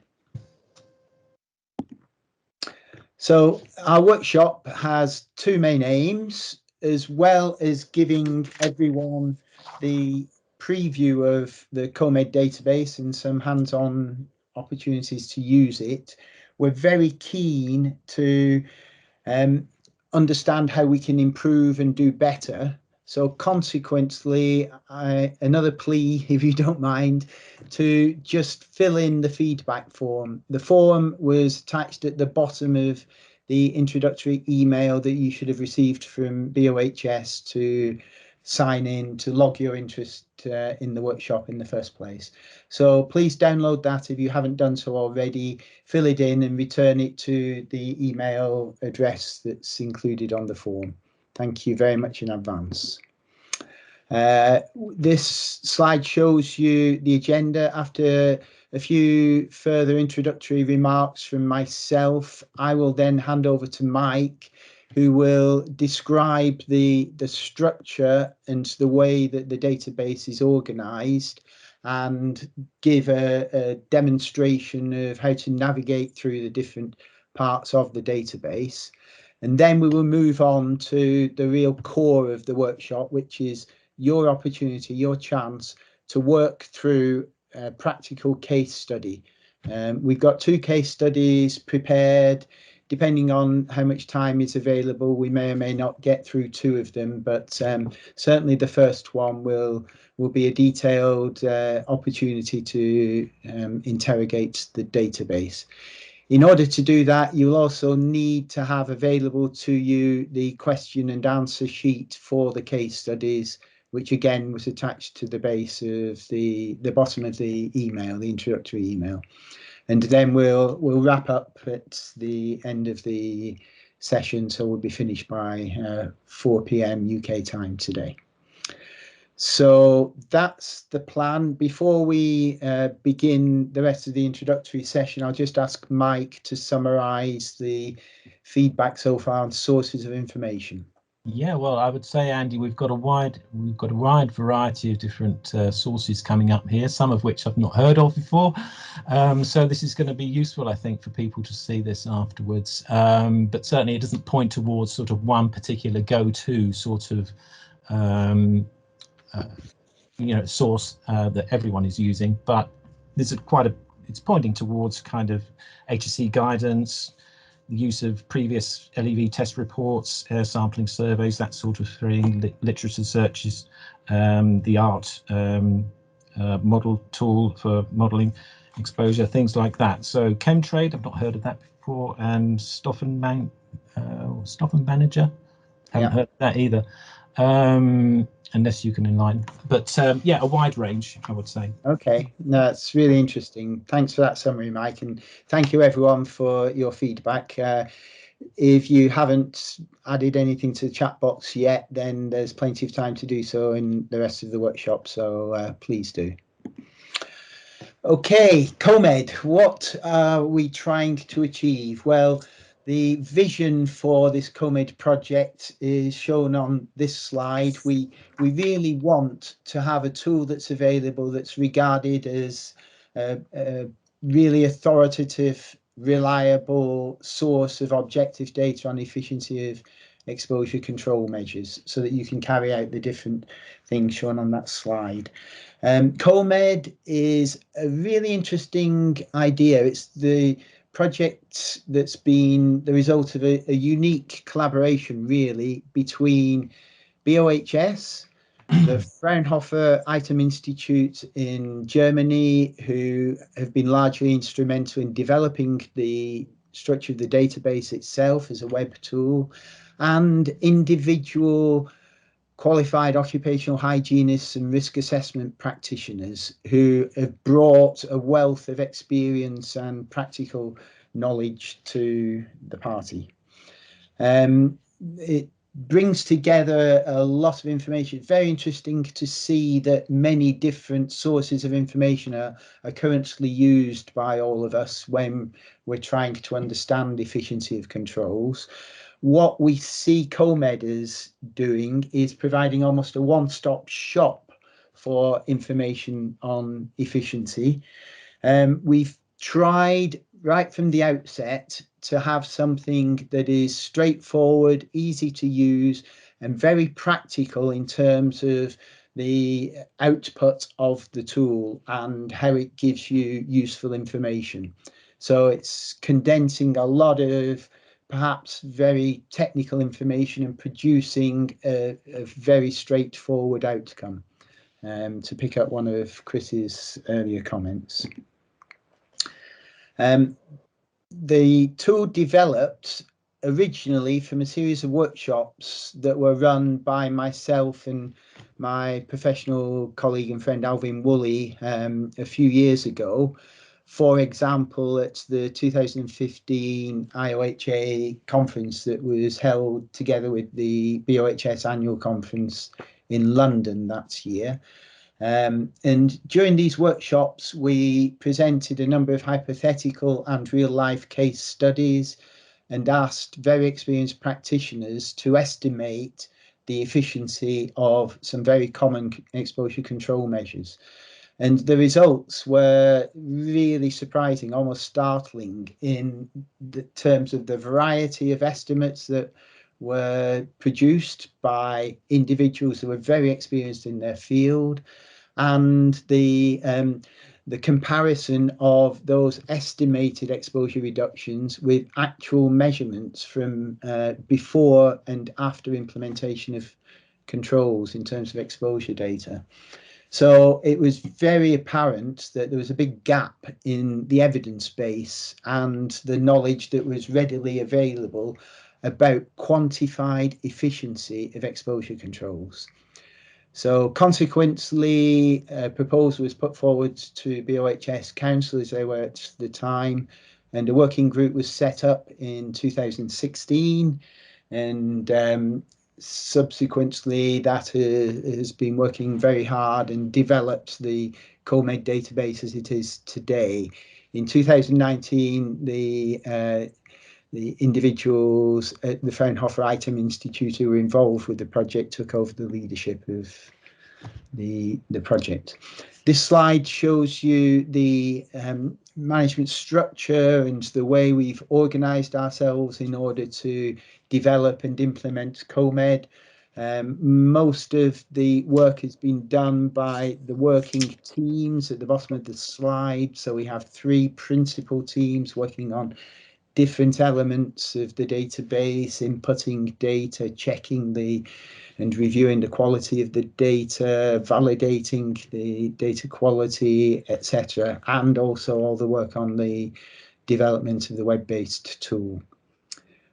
So our workshop has two main aims, as well as giving everyone the preview of the COMED database and some hands-on opportunities to use it. We're very keen to understand how we can improve and do better. So consequently, another plea, if you don't mind, to just fill in the feedback form. The form was attached at the bottom of the introductory email that you should have received from BOHS to sign in, to log your interest in the workshop in the first place. So please download that if you haven't done so already, fill it in and return it to the email address that's included on the form. Thank you very much in advance. This slide shows you the agenda. After a few further introductory remarks from myself, I will then hand over to Mike, who will describe the structure and the way that the database is organized and give a demonstration of how to navigate through the different parts of the database. And then we will move on to the real core of the workshop, which is your opportunity, your chance to work through a practical case study. We've got 2 case studies prepared. Depending on how much time is available, we may or may not get through 2 of them, but certainly the first one will be a detailed opportunity to interrogate the database. In order to do that, you'll also need to have available to you the question and answer sheet for the case studies, which again was attached to the base of the bottom of the email, the introductory email. And then we'll wrap up at the end of the session, so we'll be finished by 4 p.m. UK time today. So that's the plan. Before we begin the rest of the introductory session, I'll just ask Mike to summarize the feedback so far on sources of information. Yeah, well, I would say, Andy, we've got a wide variety of different sources coming up here, some of which I've not heard of before. So this is going to be useful, I think, for people to see this afterwards. But certainly it doesn't point towards sort of one particular go-to sort of source that everyone is using, but there's it's pointing towards kind of HSE guidance, the use of previous LEV test reports, air sampling surveys, that sort of thing, literature searches, the ART model tool for modelling exposure, things like that. So Chemtrade, I've not heard of that before, and Stoffen Manager, haven't heard of that either. unless you can enlighten. But yeah, a wide range, I would say. Okay, no, that's really interesting. Thanks for that summary, Mike, and thank you everyone for your feedback. If you haven't added anything to the chat box yet, then there's plenty of time to do so in the rest of the workshop, so please do. Okay, COMED, what are we trying to achieve? Well, the vision for this COMED project is shown on this slide. We really want to have a tool that's available that's regarded as a really authoritative, reliable source of objective data on efficiency of exposure control measures, so that you can carry out the different things shown on that slide. COMED is a really interesting idea. It's the project that's been the result of a unique collaboration, really, between BOHS, the Fraunhofer Item Institute in Germany, who have been largely instrumental in developing the structure of the database itself as a web tool, and individual qualified occupational hygienists and risk assessment practitioners who have brought a wealth of experience and practical knowledge to the party. It brings together a lot of information. It's very interesting to see that many different sources of information are currently used by all of us when we're trying to understand efficiency of controls. What we see COMED as doing is providing almost a one-stop shop for information on efficiency. We've tried right from the outset to have something that is straightforward, easy to use, and very practical in terms of the output of the tool and how it gives you useful information. So it's condensing a lot of perhaps very technical information and producing a very straightforward outcome, to pick up one of Chris's earlier comments. The tool developed originally from a series of workshops that were run by myself and my professional colleague and friend Alvin Woolley a few years ago. For example, at the 2015 IOHA conference that was held together with the BOHS annual conference in London that year. And during these workshops, we presented a number of hypothetical and real-life case studies and asked very experienced practitioners to estimate the efficiency of some very common exposure control measures. And the results were really surprising, almost startling, in the terms of the variety of estimates that were produced by individuals who were very experienced in their field, and the comparison of those estimated exposure reductions with actual measurements from before and after implementation of controls in terms of exposure data. So it was very apparent that there was a big gap in the evidence base and the knowledge that was readily available about quantified efficiency of exposure controls. So consequently, a proposal was put forward to BOHS Council, as they were at the time, and a working group was set up in 2016, and subsequently that has been working very hard and developed the COMED database as it is today. In 2019, the individuals at the Fraunhofer Item Institute who were involved with the project took over the leadership of the project. This slide shows you the management structure and the way we've organized ourselves in order to develop and implement COMED. Most of the work has been done by the working teams at the bottom of the slide. So we have 3 principal teams working on different elements of the database, inputting data, checking and reviewing the quality of the data, validating the data quality, etc., and also all the work on the development of the web-based tool.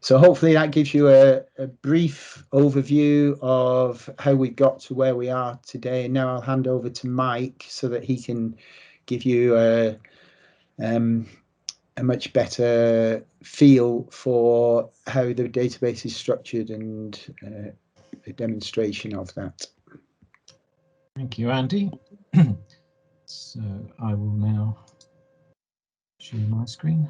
So hopefully that gives you a brief overview of how we got to where we are today. And now I'll hand over to Mike so that he can give you a much better feel for how the database is structured and a demonstration of that. Thank you, Andy. So I will now share my screen.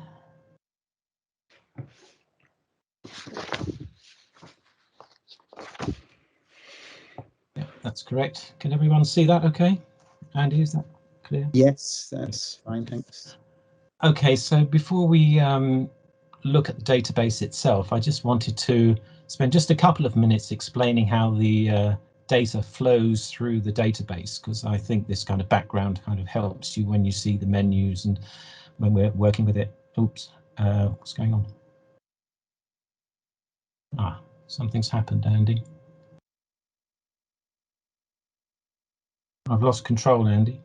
Yeah, that's correct. Can everyone see that okay? Andy, is that clear? Yes, that's fine, thanks. Okay, so before we look at the database itself, I just wanted to spend just a couple of minutes explaining how the data flows through the database, because I think this kind of background kind of helps you when you see the menus and when we're working with it. Oops, what's going on? Ah, something's happened, Andy. I've lost control, Andy.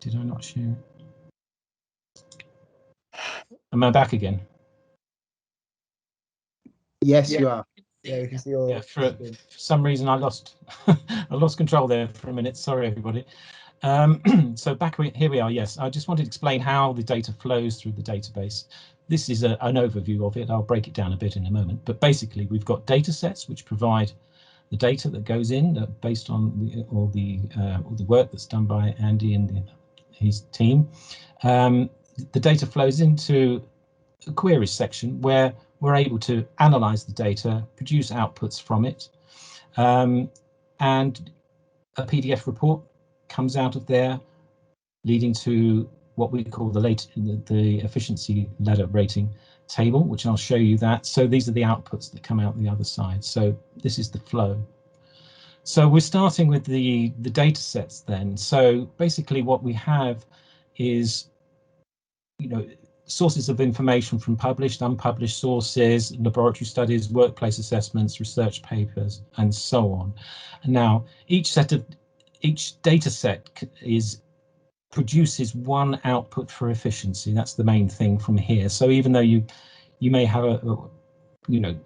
Did I not share it? Am I back again? Yes, you are. Yeah, we can see your Yeah, for some reason I lost I lost control there for a minute. Sorry, everybody. So here we are. Yes, I just wanted to explain how the data flows through the database. This is an overview of it. I'll break it down a bit in a moment. But basically, we've got data sets which provide the data that goes in based on all the work that's done by Andy and his team. The data flows into a queries section where we're able to analyze the data, produce outputs from it, and a PDF report comes out of there, leading to what we call the efficiency ladder rating table, which I'll show you that. So these are the outputs that come out the other side. So this is the flow. So we're starting with the data sets then. So basically what we have is, sources of information from published, unpublished sources, laboratory studies, workplace assessments, research papers, and so on. And now each data set produces one output for efficiency. That's the main thing from here. So even though you may have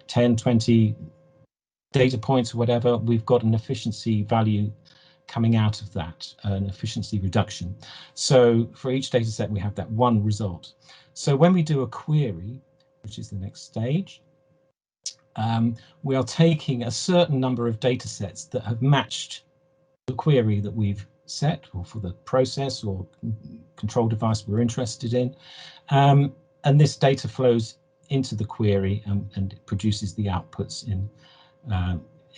10, 20 data points or whatever, we've got an efficiency value coming out of that, an efficiency reduction. So for each data set, we have that one result. So when we do a query, which is the next stage, we are taking a certain number of data sets that have matched the query that we've set, or for the process or control device we're interested in. And this data flows into the query and it produces the outputs in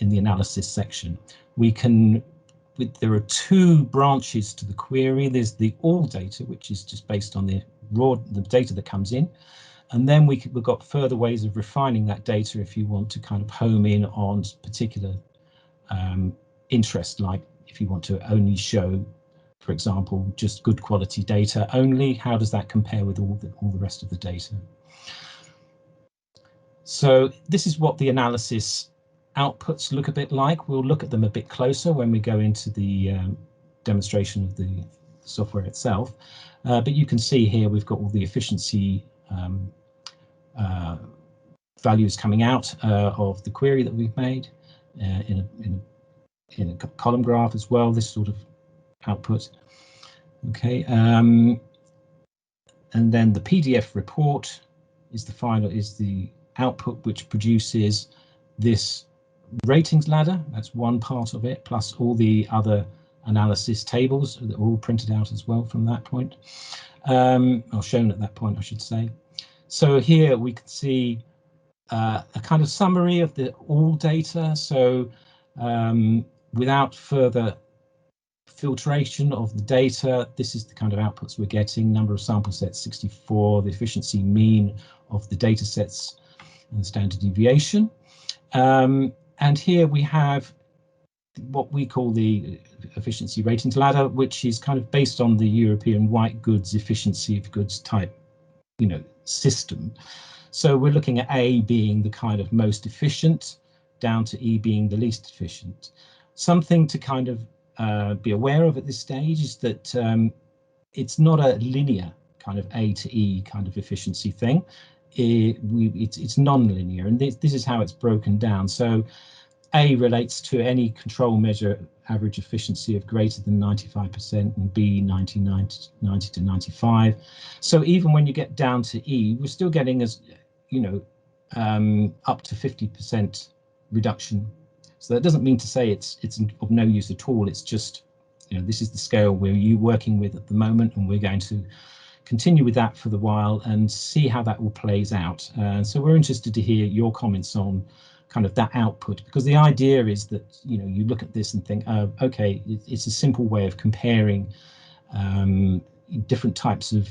the analysis section. There are two branches to the query. There's the all data, which is just based on the data that comes in. And then we've got further ways of refining that data if you want to kind of home in on particular interest, like if you want to only show, for example, just good quality data only, how does that compare with all the rest of the data? So this is what the analysis outputs look a bit like. We'll look at them a bit closer when we go into the demonstration of the software itself. But you can see here we've got all the efficiency values coming out of the query that we've made in a column graph as well, this sort of output. Okay, and then the PDF report is the output which produces this ratings ladder. That's one part of it, plus all the other analysis tables that are all printed out as well from that point, or shown at that point, I should say. So here we can see a kind of summary of the all data. So without further filtration of the data, this is the kind of outputs we're getting. Number of sample sets 64, the efficiency mean of the data sets and the standard deviation. And here we have what we call the efficiency ratings ladder, which is kind of based on the European white goods efficiency of goods type, system. So we're looking at A being the kind of most efficient, down to E being the least efficient. Something to kind of be aware of at this stage is that it's not a linear kind of A to E kind of efficiency thing. It's non-linear, and this is how it's broken down. So A relates to any control measure average efficiency of greater than 95%, and B 90 to 95. So even when you get down to E, we're still getting, as you know, up to 50% reduction. So that doesn't mean to say it's of no use at all. It's just, you know, this is the scale we're working with at the moment, and we're going to continue with that for the while and see how that all plays out. So we're interested to hear your comments on kind of that output, because the idea is that, you know, you look at this and think, oh, okay, it's a simple way of comparing different types of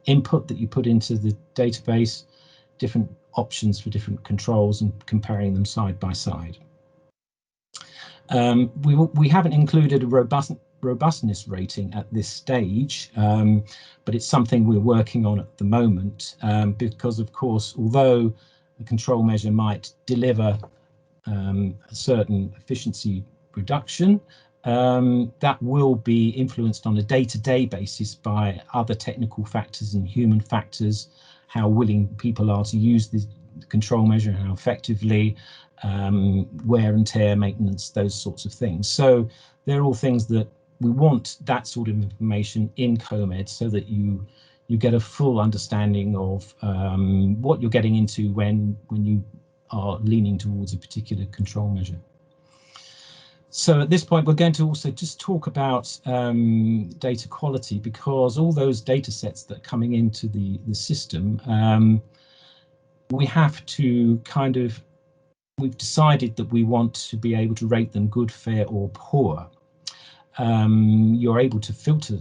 input that you put into the database, different options for different controls, and comparing them side by side. We haven't included a robustness rating at this stage, but it's something we're working on at the moment, because of course, although a control measure might deliver a certain efficiency reduction, that will be influenced on a day-to-day basis by other technical factors and human factors, how willing people are to use the control measure, how effectively, wear and tear, maintenance, those sorts of things. So they're all things that we want that sort of information in COMED, so that you get a full understanding of what you're getting into when you are leaning towards a particular control measure. So at this point, we're going to also just talk about data quality, because all those data sets that are coming into the system, we have to kind of, we've decided that we want to be able to rate them good, fair or poor. You're able to filter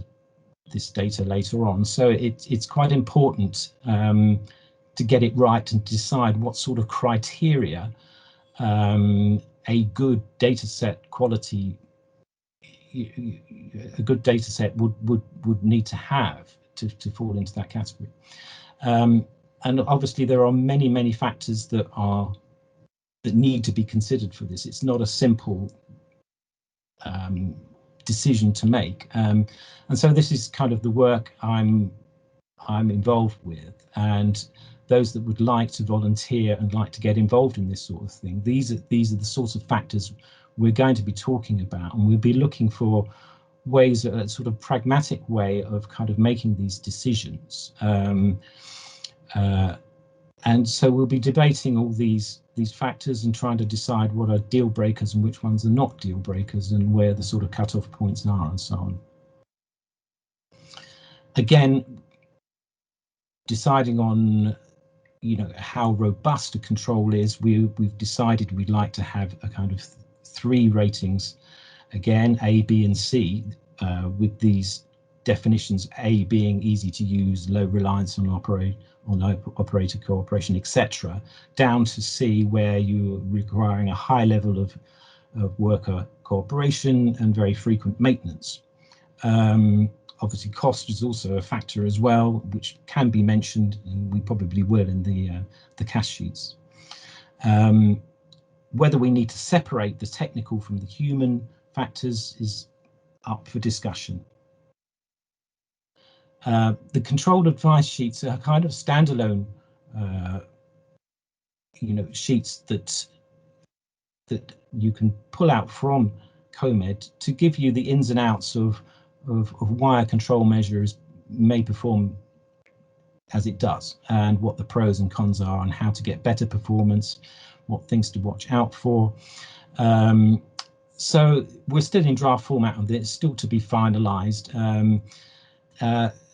this data later on, so it's quite important to get it right and decide what sort of criteria a good data set quality, a good data set would need to have to fall into that category. And obviously there are many factors that need to be considered for this. It's not a simple decision to make, and so this is kind of the work I'm involved with, and those that would like to volunteer and like to get involved in this sort of thing, these are the sorts of factors we're going to be talking about, and we'll be looking for ways, a sort of pragmatic way of kind of making these decisions. And so we'll be debating all these factors and trying to decide what are deal breakers and which ones are not deal breakers, and where the sort of cutoff points are, and so on. Again, deciding on, you know, how robust a control is, we've decided we'd like to have a kind of 3 ratings, again, A, B and C, with these definitions, A being easy to use, low reliance on operator cooperation, etc., down to C, where you're requiring a high level of worker cooperation and very frequent maintenance. Obviously cost is also a factor as well, which can be mentioned, and we probably will in the CAS sheets. Whether we need to separate the technical from the human factors is up for discussion. The controlled advice sheets are kind of standalone, you know, sheets that you can pull out from COMED to give you the ins and outs of why a control measure may perform as it does, and what the pros and cons are, and how to get better performance, what things to watch out for. So we're still in draft format on this, still to be finalised.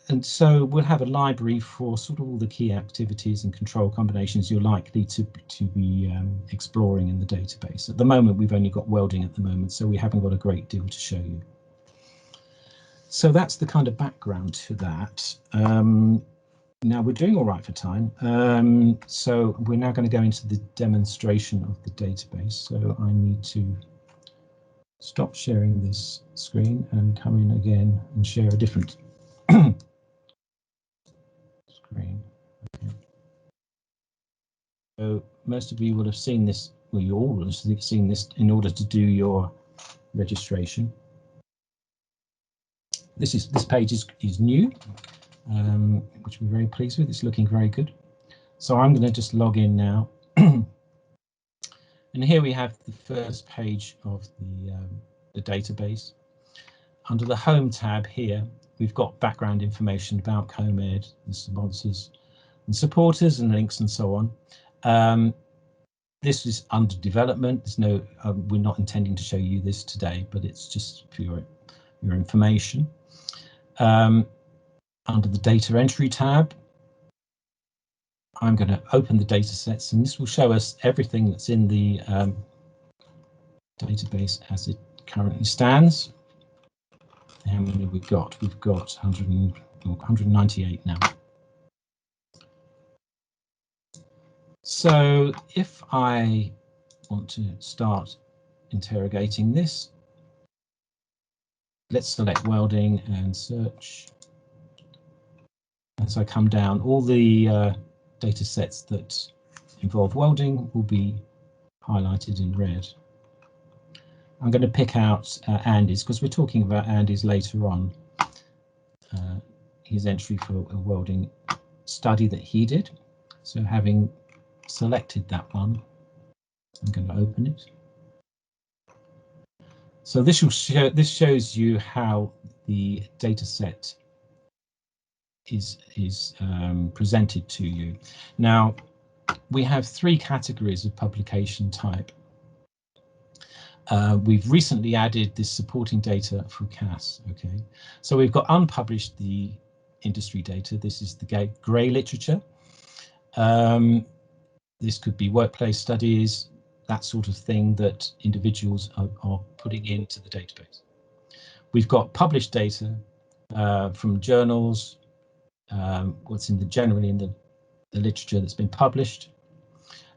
And so we'll have a library for sort of all the key activities and control combinations you're likely to be exploring in the database. At the moment, we've only got welding at the moment, so we haven't got a great deal to show you. So that's the kind of background to that. Now we're doing all right for time. So we're now going to go into the demonstration of the database. So I need to stop sharing this screen and come in again and share a different screen. Okay. So most of you will have seen this, well, you all will have seen this in order to do your registration. This page is new, which we're very pleased with. It's looking very good. So I'm going to just log in now. And here we have the first page of the database. Under the Home tab here, we've got background information about COMED, the sponsors and supporters and links and so on. This is under development. There's no, we're not intending to show you this today, but it's just for your information. Under the data entry tab, I'm going to open the data sets, and this will show us everything that's in the database as it currently stands. How many have we got? We've got 198 now. So if I want to start interrogating this, let's select welding and search. As I come down, all the data sets that involve welding will be highlighted in red. I'm going to pick out Andy's, because we're talking about Andy's later on. His entry for a welding study that he did. So having selected that one, I'm going to open it. So this shows you how the data set is presented to you. Now, we have 3 categories of publication type. We've recently added this supporting data for CAS. Okay, so we've got unpublished, the industry data. This is the grey literature. This could be workplace studies, that sort of thing that individuals are putting into the database. We've got published data from journals, what's generally in the literature that's been published.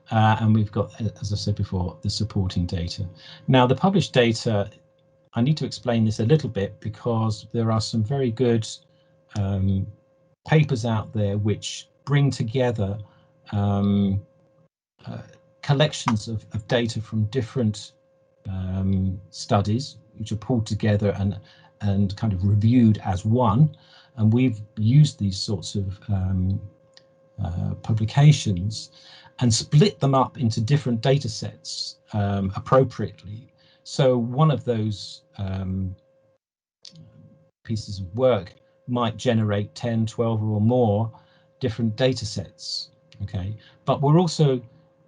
And we've got, as I said before, the supporting data. Now, the published data, I need to explain this a little bit because there are some very good papers out there which bring together collections of data from different studies, which are pulled together and kind of reviewed as one. And we've used these sorts of publications and split them up into different data sets appropriately. So one of those pieces of work might generate 10, 12 or more different data sets. Okay, but we're also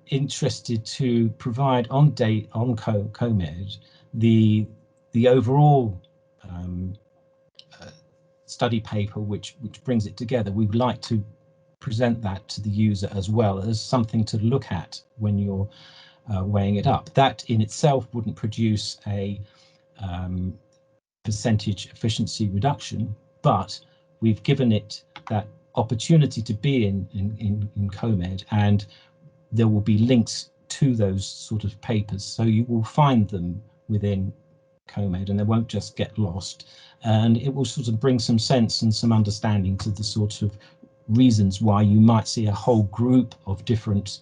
interested to provide on COMED the overall study paper which brings it together. We'd like to present that to the user as well as something to look at when you're weighing it up. That in itself wouldn't produce a percentage efficiency reduction, but we've given it that opportunity to be in COMED, and there will be links to those sort of papers, so you will find them within COMED and they won't just get lost, and it will sort of bring some sense and some understanding to the sort of reasons why you might see a whole group of different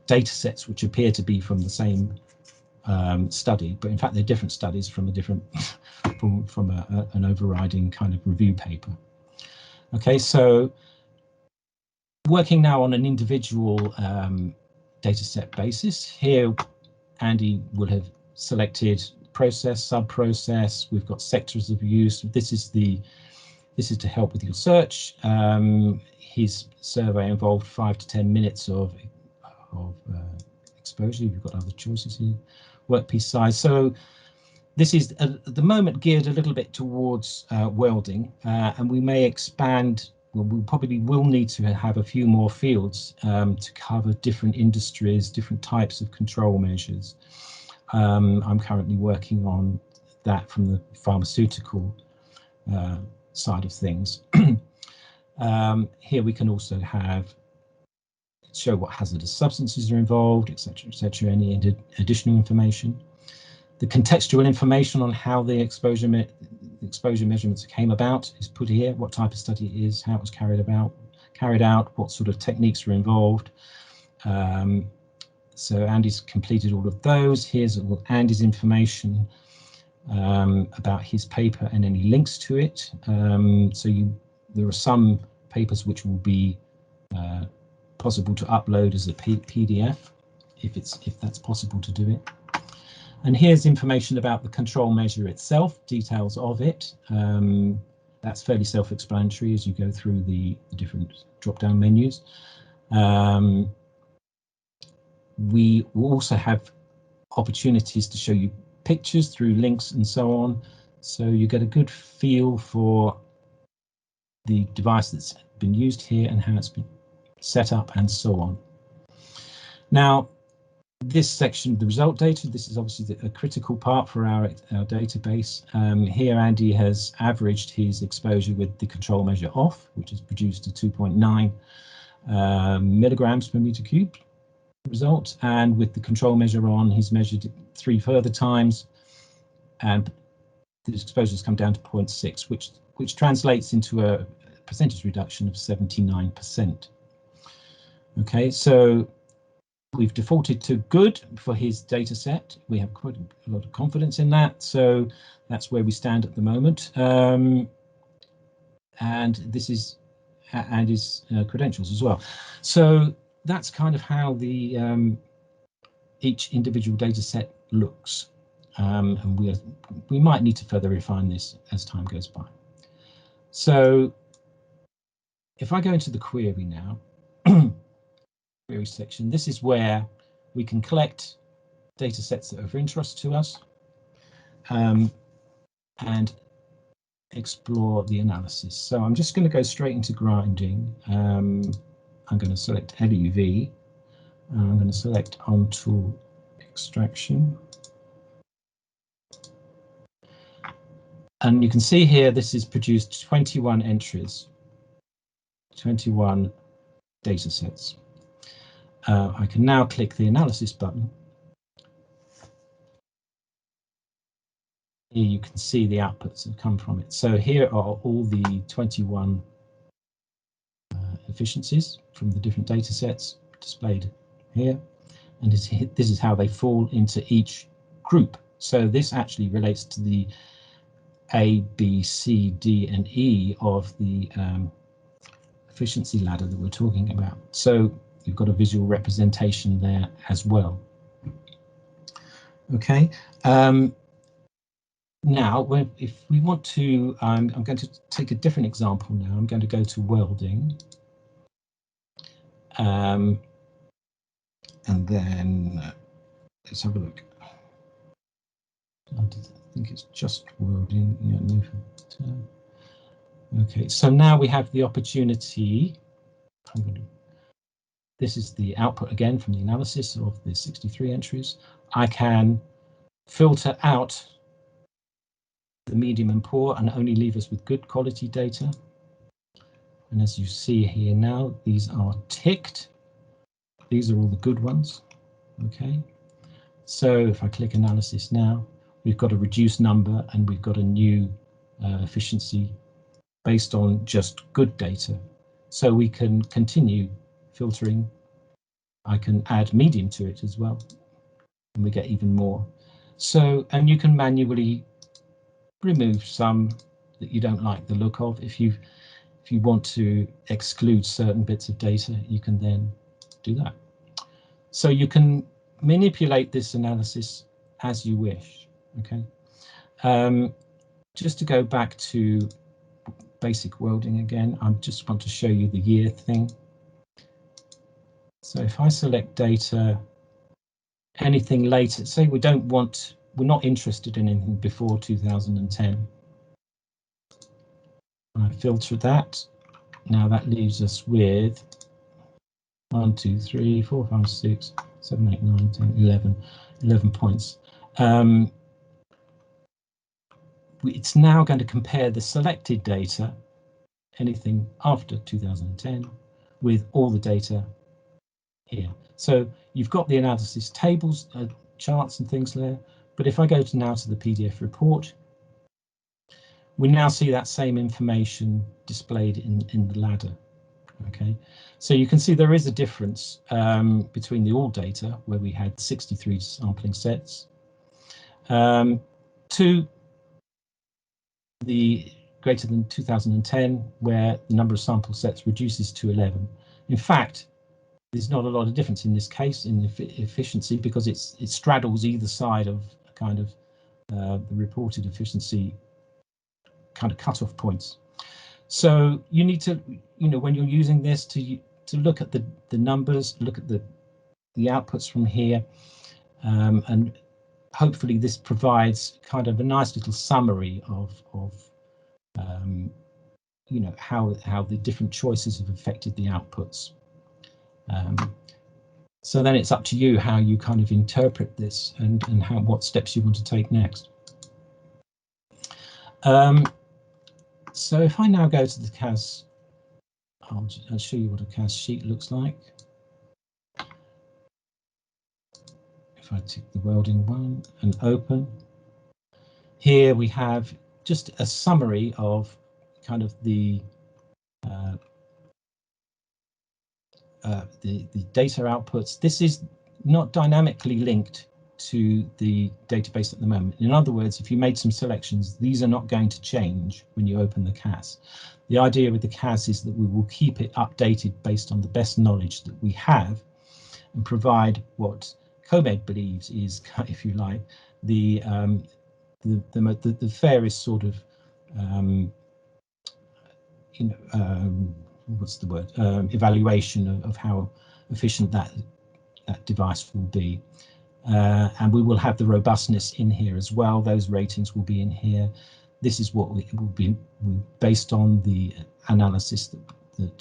data sets which appear to be from the same study, but in fact they're different studies from a different from an overriding kind of review paper. Okay, so working now on an individual data set basis. Here Andy will have selected process, sub-process. We've got sectors of use. This is to help with your search. His survey involved 5 to 10 minutes of exposure. You've got other choices here. Workpiece size. So this is at the moment geared a little bit towards welding, and we may expand. Well, we probably will need to have a few more fields to cover different industries, different types of control measures. I'm currently working on that from the pharmaceutical side of things. Here we can also show what hazardous substances are involved, etc., any additional information. The contextual information on how the exposure measurements came about is put here, what type of study it is, how it was carried out, what sort of techniques were involved. So Andy's completed all of those. Here's all Andy's information about his paper and any links to it. So there are some papers which will be possible to upload as a PDF if that's possible to do it. And here's information about the control measure itself, details of it. That's fairly self-explanatory as you go through the different drop-down menus. We will also have opportunities to show you pictures through links and so on, so you get a good feel for the device that's been used here and how it's been set up and so on. Now, this section, the result data, this is obviously a critical part for our database. Here Andy has averaged his exposure with the control measure off, which has produced a 2.9 milligrams per meter cubed result, and with the control measure on, he's measured it 3 further times, and the exposure has come down to 0.6, which translates into a percentage reduction of 79%. Okay, so we've defaulted to good for his data set. We have quite a lot of confidence in that, so that's where we stand at the moment. And this is Andy's credentials as well. So that's kind of how the each individual data set looks, and we might need to further refine this as time goes by. So if I go into the query now, query section, this is where we can collect data sets that are of interest to us and explore the analysis. So I'm just going to go straight into grinding. I'm going to select LUV. I'm going to select on tool extraction. And you can see here this is produced 21 entries, 21 data sets. I can now click the analysis button. Here you can see the outputs that come from it. So here are all the 21 efficiencies from the different data sets displayed here. And this is how they fall into each group. So this actually relates to the A, B, C, D, and E of the efficiency ladder that we're talking about. So you've got a visual representation there as well. Okay. Now, if we want to, I'm going to take a different example now. I'm going to go to welding. And then let's have a look. I think it's just welding. Yeah, no. Okay, so now we have the opportunity. This is the output again from the analysis of the 63 entries. I can filter out the medium and poor and only leave us with good quality data. And as you see here now, these are ticked. These are all the good ones. Okay, so if I click analysis now, we've got a reduced number and we've got a new efficiency based on just good data. So we can continue filtering. I can add medium to it as well, and we get even more. So, and you can manually remove some that you don't like the look of. If you want to exclude certain bits of data, you can then do that. So you can manipulate this analysis as you wish. Okay. Just to go back to basic welding again, I just want to show you the year thing. So if I select data, anything later, say we're not interested in anything before 2010. I filter that. Now that leaves us with 1, 2, 3, 4, 5, 6, 7, 8, 9, 10, 11 points. It's now going to compare the selected data, anything after 2010, with all the data here. So you've got the analysis tables, charts and things there. But if I go now to the PDF report, we now see that same information displayed in the ladder. Okay, so you can see there is a difference between the all data, where we had 63 sampling sets, to the greater than 2010, where the number of sample sets reduces to 11. In fact, there's not a lot of difference in this case in efficiency, because it straddles either side of kind of the reported efficiency kind of cutoff points. So you need to, when you're using this, to look at the numbers, look at the outputs from here, and hopefully this provides kind of a nice little summary of how the different choices have affected the outputs. So then it's up to you how you kind of interpret this and what steps you want to take next. So if I now go to the CAS, I'll show you what a CAS sheet looks like. If I tick the welding one and open, here we have just a summary of kind of the data outputs. This is not dynamically linked to the database at the moment. In other words, if you made some selections, these are not going to change when you open the CAS. The idea with the CAS is that we will keep it updated based on the best knowledge that we have, and provide what COMED believes is, if you like, the fairest sort of what's the word, evaluation of how efficient that device will be. And we will have the robustness in here as well. Those ratings will be in here. This is what it will be based on the analysis that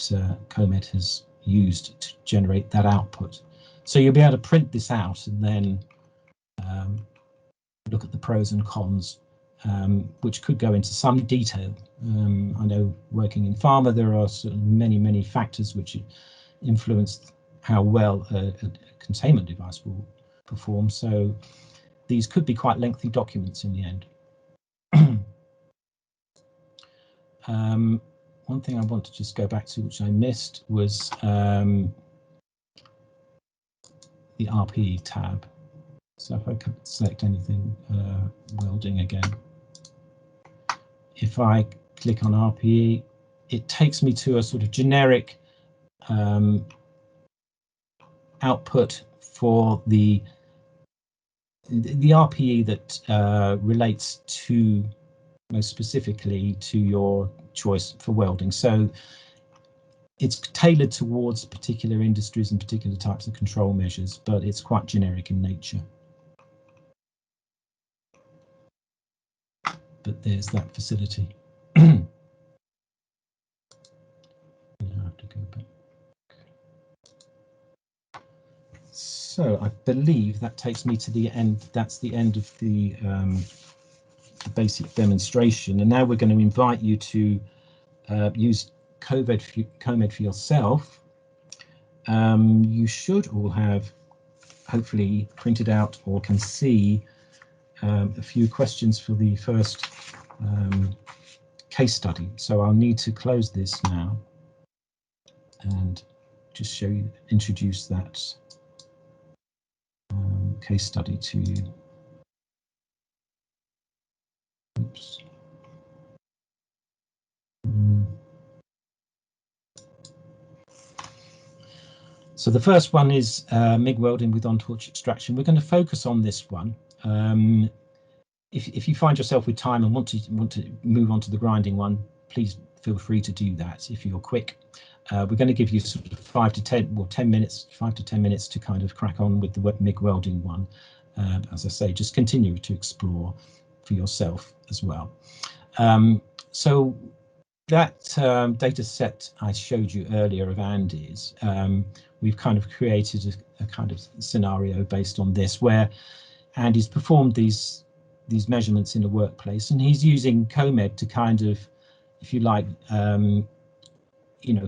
COMED has used to generate that output. So you'll be able to print this out and then look at the pros and cons, which could go into some detail. I know working in pharma, there are sort of many factors which influence how well a containment device will perform. So these could be quite lengthy documents in the end. One thing I want to just go back to, which I missed, was the RPE tab. So if I could select anything, welding again. If I click on RPE, it takes me to a sort of generic output for the RPE that relates to, most specifically, to your choice for welding. So it's tailored towards particular industries and particular types of control measures, but it's quite generic in nature. But there's that facility. I have to go back. So I believe that takes me to the end. That's the end of the basic demonstration. And now we're going to invite you to use COMED for yourself. You should all have hopefully printed out or can see a few questions for the first case study. So I'll need to close this now and just show you, introduce that case study to you. Oops. So the first one is MIG welding with on-torch extraction. We're going to focus on this one. If you find yourself with time and want to move on to the grinding one, please feel free to do that if you're quick. We're going to give you sort of 5 to 10 minutes to kind of crack on with the MIG welding one. As I say, just continue to explore for yourself as well. So that data set I showed you earlier of Andy's, we've kind of created a kind of scenario based on this, where Andy's performed these measurements in a workplace, and he's using COMED to kind of, if you like,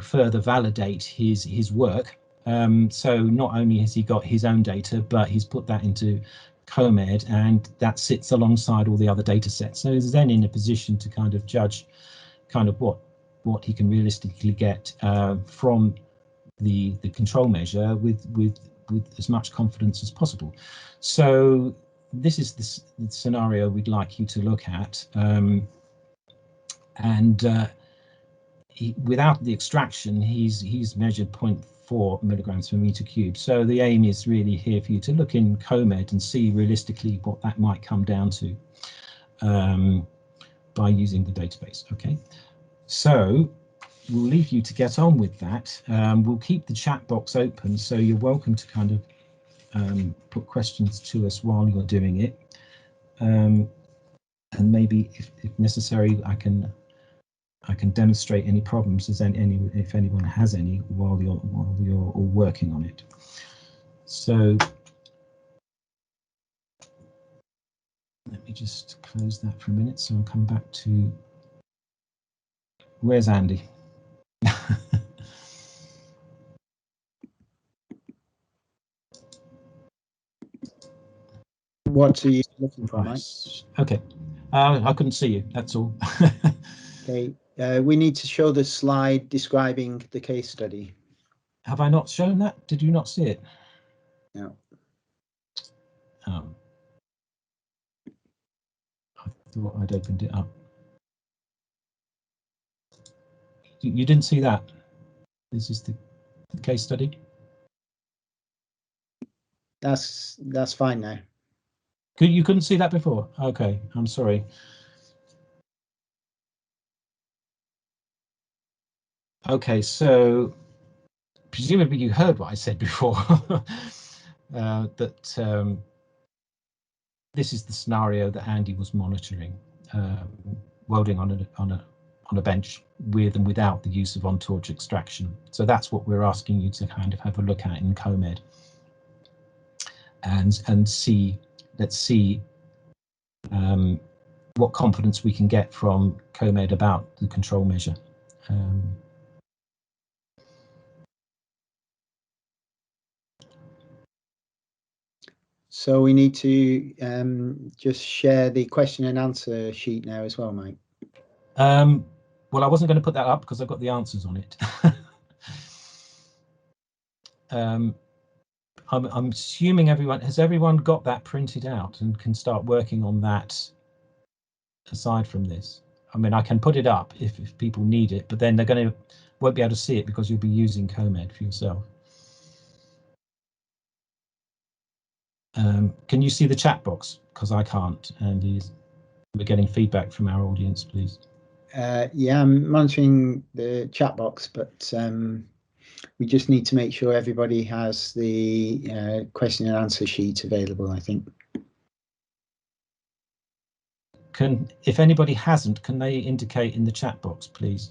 further validate his work. So not only has he got his own data, but he's put that into COMED, and that sits alongside all the other data sets. So he's then in a position to kind of judge kind of what he can realistically get from the control measure with as much confidence as possible. So this is the scenario we'd like you to look at. and without the extraction, he's measured 0.4 milligrams per meter cubed. So the aim is really here for you to look in COMED and see realistically what that might come down to by using the database. Okay, so we'll leave you to get on with that. We'll keep the chat box open, so you're welcome to kind of put questions to us while you're doing it. And maybe if necessary, I can demonstrate any problems if anyone has any while you're all working on it. So let me just close that for a minute. So I'll come back to, where's Andy? What are you looking for, Mike? Okay, I couldn't see you, that's all. Okay, we need to show the slide describing the case study. Have I not shown that? Did you not see it? No. I thought I'd opened it up. You didn't see that? This is the case study. That's fine now. You couldn't see that before? Okay, I'm sorry. Okay, so presumably you heard what I said before, that this is the scenario that Andy was monitoring, welding on a bench with and without the use of on-torch extraction. So that's what we're asking you to kind of have a look at in COMED, and see. Let's see what confidence we can get from COMED about the control measure. So we need to just share the question and answer sheet now as well, Mike. Well, I wasn't going to put that up because I've got the answers on it. I'm assuming everyone got that printed out and can start working on that aside from this. I mean, I can put it up if people need it, but then they won't be able to see it because you'll be using COMED for yourself. Can you see the chat box? Because I can't, and we're getting feedback from our audience, please. Yeah, I'm monitoring the chat box, but we just need to make sure everybody has the question and answer sheet available, I think. If anybody hasn't, can they indicate in the chat box, please?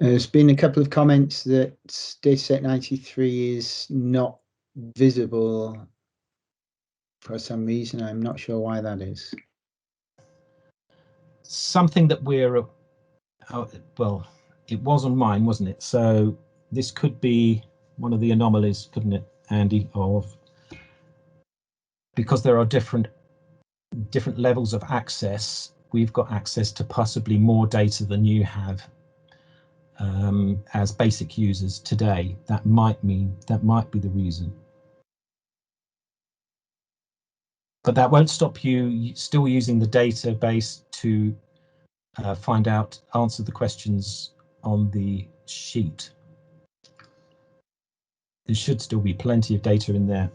There's been a couple of comments that dataset 93 is not visible for some reason. I'm not sure why that is. Something that we're, well, it was on mine, wasn't it? So this could be one of the anomalies, couldn't it, Andy, because there are different levels of access. We've got access to possibly more data than you have as basic users today. That might be the reason. But that won't stop you still using the database to answer the questions on the sheet. There should still be plenty of data in there.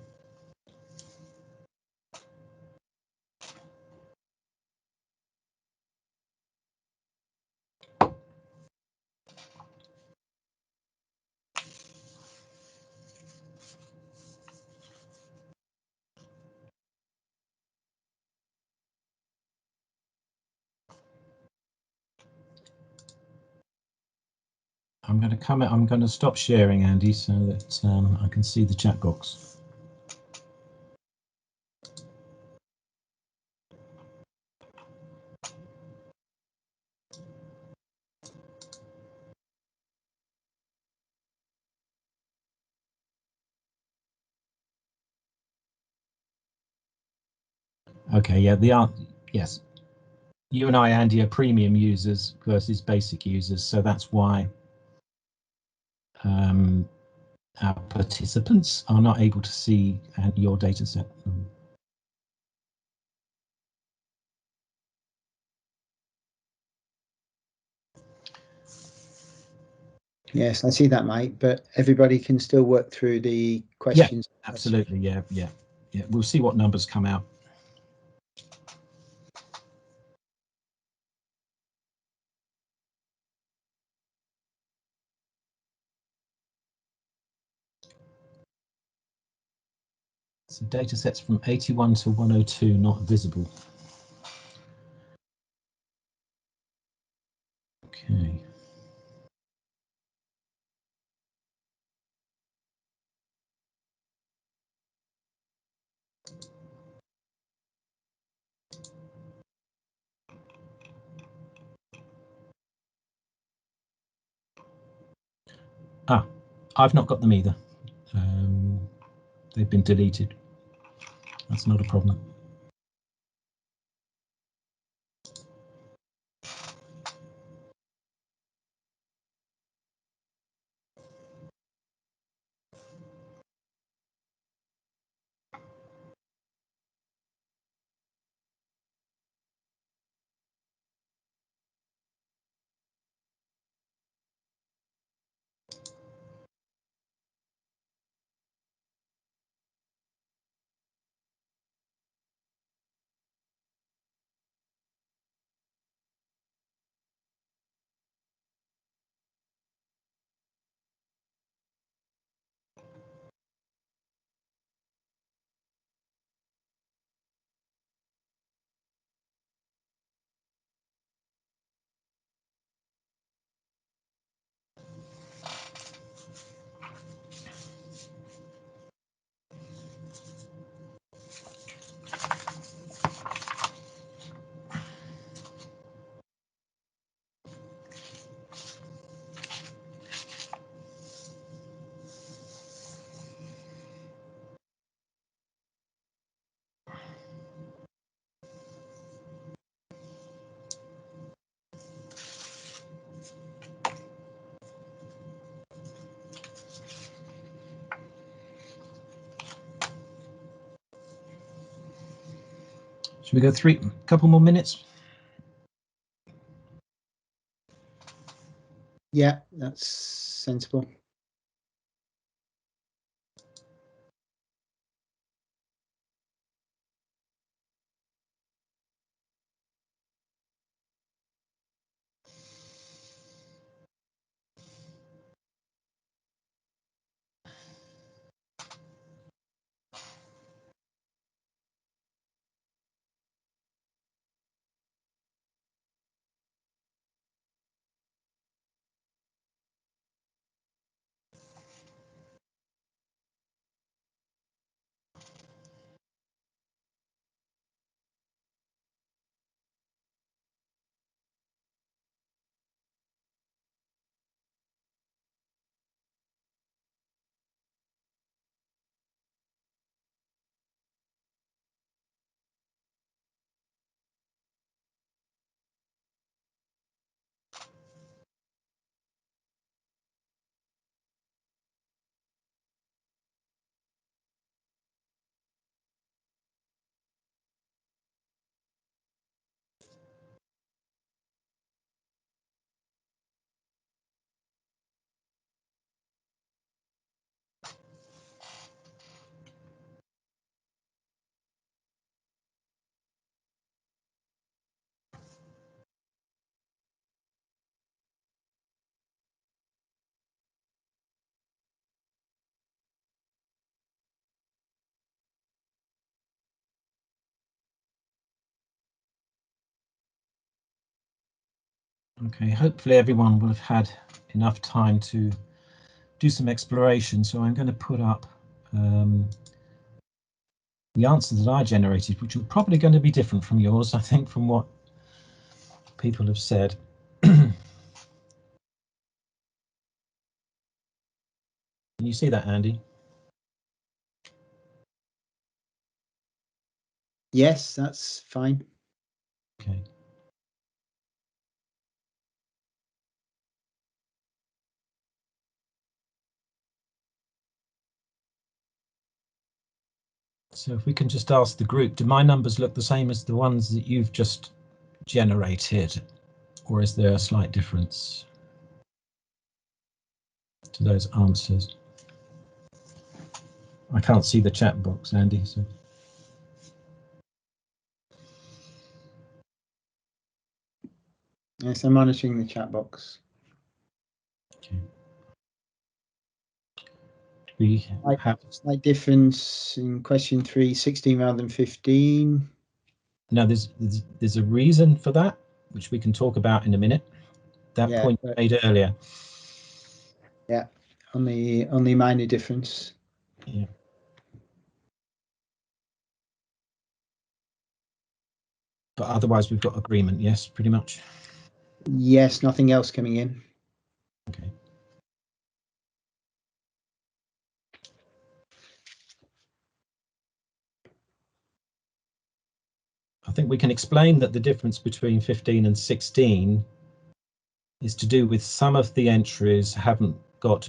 I'm going to stop sharing, Andy, so that I can see the chat box. Okay, yeah, yes. you and I, Andy, are premium users versus basic users, so that's why our participants are not able to see your data set. Yes, I see that, Mike, but everybody can still work through the questions. Yeah, absolutely. Yeah. We'll see what numbers come out. So data sets from 81 to 102 not visible. Okay. I've not got them either. They've been deleted. That's not a problem. Should we go a couple more minutes? Yeah, that's sensible. Okay, hopefully everyone will have had enough time to do some exploration. So I'm going to put up the answers that I generated, which are probably going to be different from yours, I think, from what people have said. Can you see that, Andy? Yes, that's fine. Okay. So if we can just ask the group, do my numbers look the same as the ones that you've just generated, or is there a slight difference to those answers? I can't see the chat box, Andy. So. Yes, I'm monitoring the chat box. Okay. We have slight difference in question 3, 16 rather than 15. Now there's a reason for that, which we can talk about in a minute. That point made earlier. Yeah, only minor difference. Yeah. But otherwise we've got agreement, yes, pretty much. Yes, nothing else coming in. Okay. I think we can explain that the difference between 15 and 16 is to do with some of the entries haven't got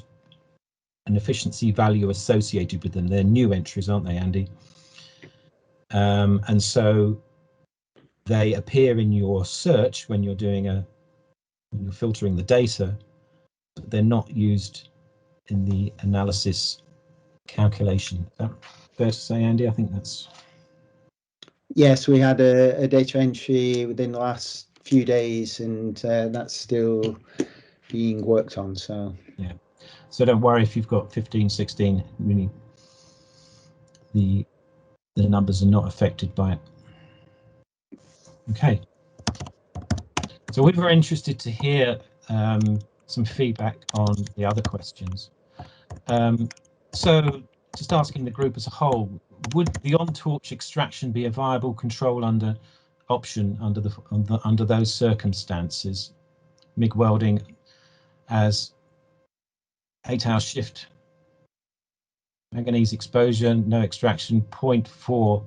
an efficiency value associated with them. They're new entries, aren't they, Andy? And so they appear in your search when you're doing when you're filtering the data, but they're not used in the analysis calculation. Is that fair to say, Andy? I think that's... Yes, we had a data entry within the last few days, and that's still being worked on. So yeah, so don't worry if you've got 15, 16. Really, the numbers are not affected by it. Okay. So we were interested to hear some feedback on the other questions. So just asking the group as a whole, would the on-torch extraction be a viable control option under those circumstances? MIG welding as 8-hour shift, manganese exposure, no extraction, 0.4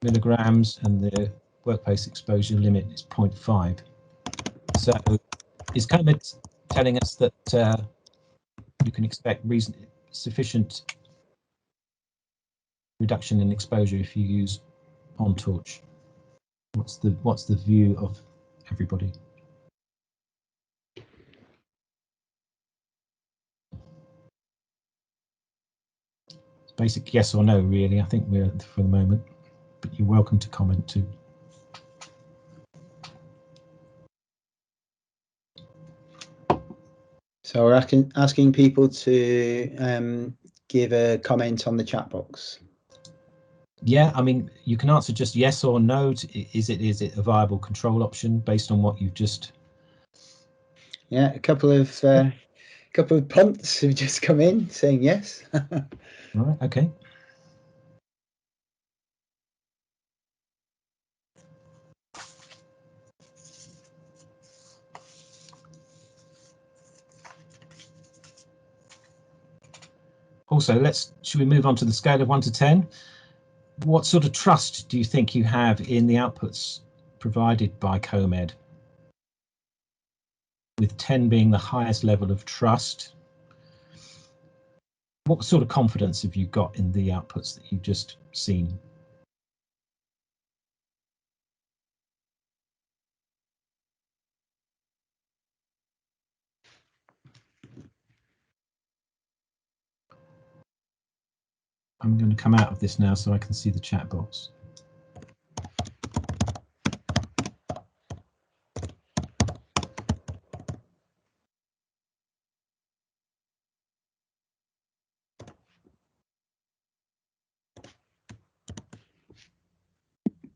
milligrams, and the workplace exposure limit is 0.5. So is COMED telling us that you can expect sufficient reduction in exposure if you use on torch? What's the view of everybody? It's basic yes or no, really. I think we're for the moment, but you're welcome to comment too. So we're asking people to give a comment on the chat box. Yeah, I mean, you can answer just yes or no. Is it a viable control option based on what you've just? Yeah, a couple of punts have just come in saying yes. Right. Okay. Also, should we move on to the scale of 1 to 10? What sort of trust do you think you have in the outputs provided by COMED? With 10 being the highest level of trust, what sort of confidence have you got in the outputs that you've just seen? I'm going to come out of this now so I can see the chat box.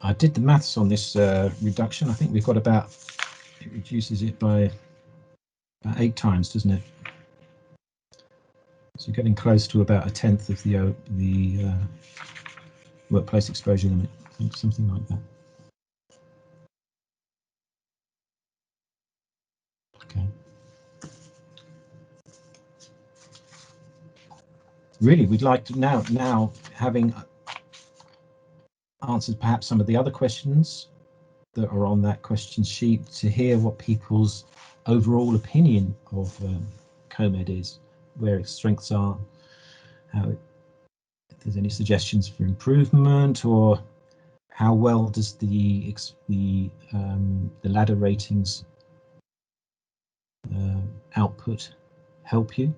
I did the maths on this reduction. I think we've got it reduces it by about 8 times, doesn't it? So getting close to about 1/10 of the workplace exposure limit. I think something like that. Okay. Really, we'd like to now having answered perhaps some of the other questions that are on that question sheet, to hear what people's overall opinion of COMED is, where its strengths are, how there's any suggestions for improvement, or how well does the ladder ratings output help you?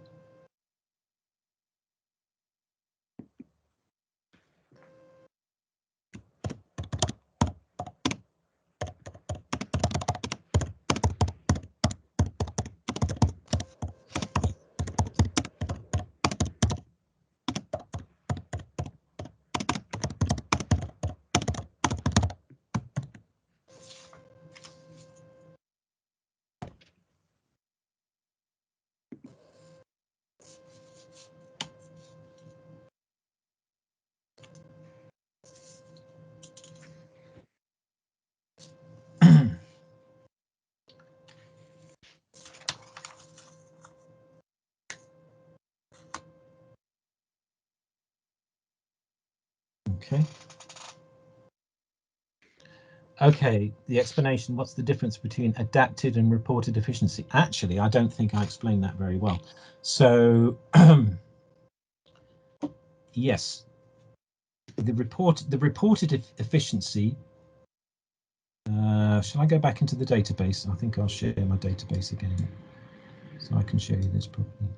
Okay. Okay, the explanation, what's the difference between adapted and reported efficiency? Actually, I don't think I explained that very well. So, yes, the reported efficiency, shall I go back into the database? I think I'll share my database again, so I can show you this properly.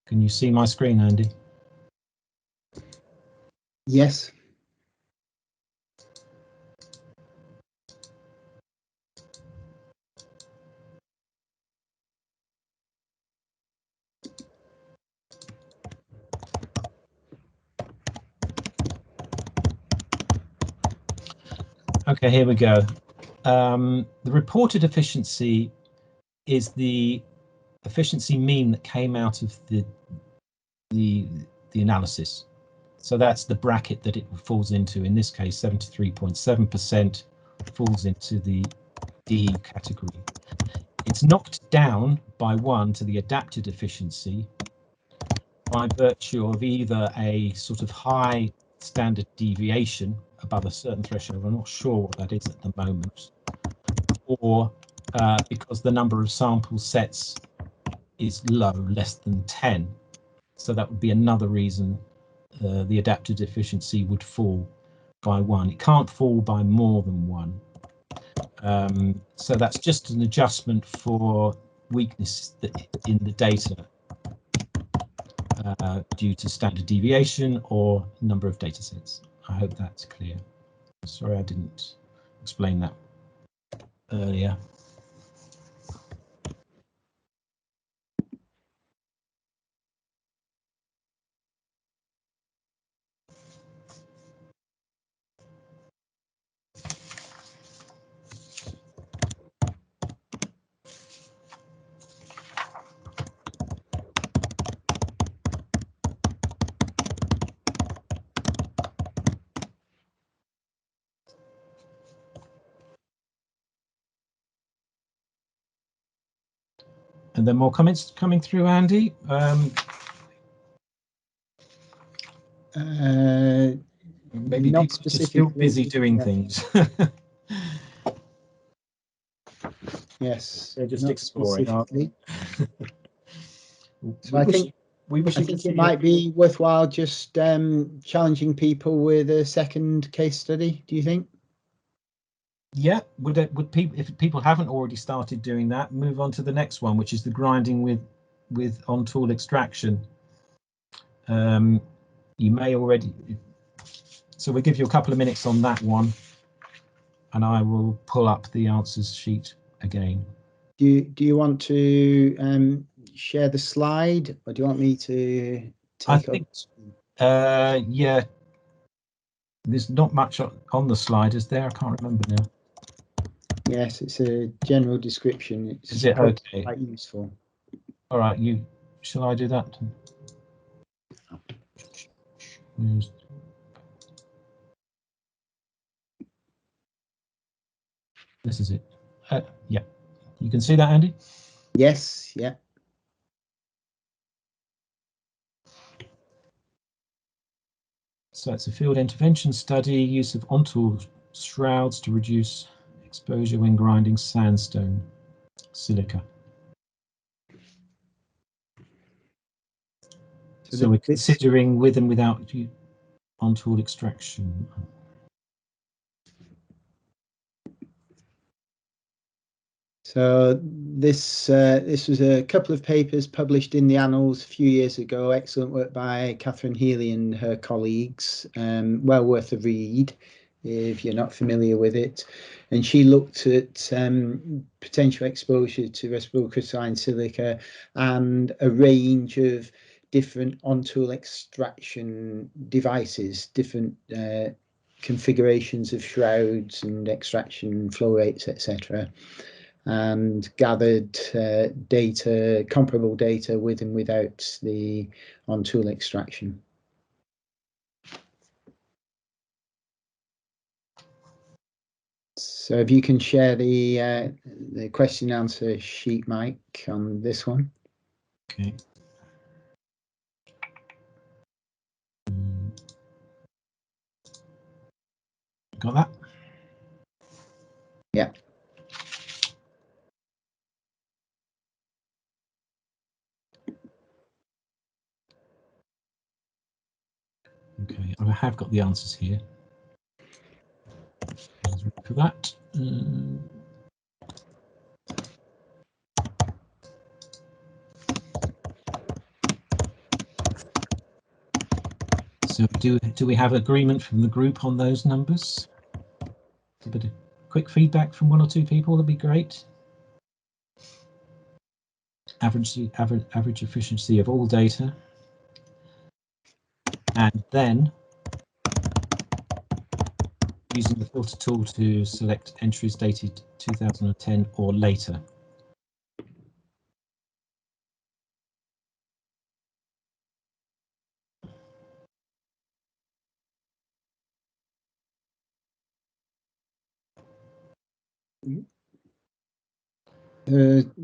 Can you see my screen, Andy? Yes. Okay, here we go. The reported efficiency is the efficiency mean that came out of the analysis. So that's the bracket that it falls into. In this case, 73.7% falls into the D category. It's knocked down by 1 to the adapted efficiency by virtue of either a sort of high standard deviation above a certain threshold, I'm not sure what that is at the moment, or because the number of sample sets is low, less than 10. So that would be another reason the adapted efficiency would fall by 1. It can't fall by more than 1. So that's just an adjustment for weakness in the data due to standard deviation or number of data sets. I hope that's clear. Sorry I didn't explain that earlier. And then more comments coming through, Andy. Maybe not people are just still busy doing yeah. things. Yes, They're just not exploring, aren't they? So I think it might be worthwhile just challenging people with a second case study. Do you think? Yeah, would people, if people haven't already started doing that, move on to the next one, which is the grinding with on-tool extraction. You may already, so we'll give you a couple of minutes on that one, and I will pull up the answers sheet again. Do you want to share the slide, or do you want me to take up? Yeah, there's not much on the slide, is there? I can't remember now. Yes, it's a general description. Is it okay? Quite useful. All right, shall I do that? This is it. Yeah, you can see that, Andy? Yes, yeah. So it's a field intervention study, use of on-tool shrouds to reduce Exposure when grinding sandstone, silica. So we're considering with and without on-tool extraction. So this was a couple of papers published in the Annals a few years ago. Excellent work by Catherine Healy and her colleagues. Well worth a read if you're not familiar with it. And she looked at potential exposure to respirable crystalline silica and a range of different on-tool extraction devices, different configurations of shrouds and extraction flow rates, etc., and gathered data, comparable data with and without the on-tool extraction. So if you can share the question and answer sheet, Mike, on this one. Okay. Got that? Yeah. Okay, I have got the answers here. For that. So do we have agreement from the group on those numbers? A bit of quick feedback from one or two people, that'd be great. Average efficiency of all data. And then using the filter tool to select entries dated 2010 or later.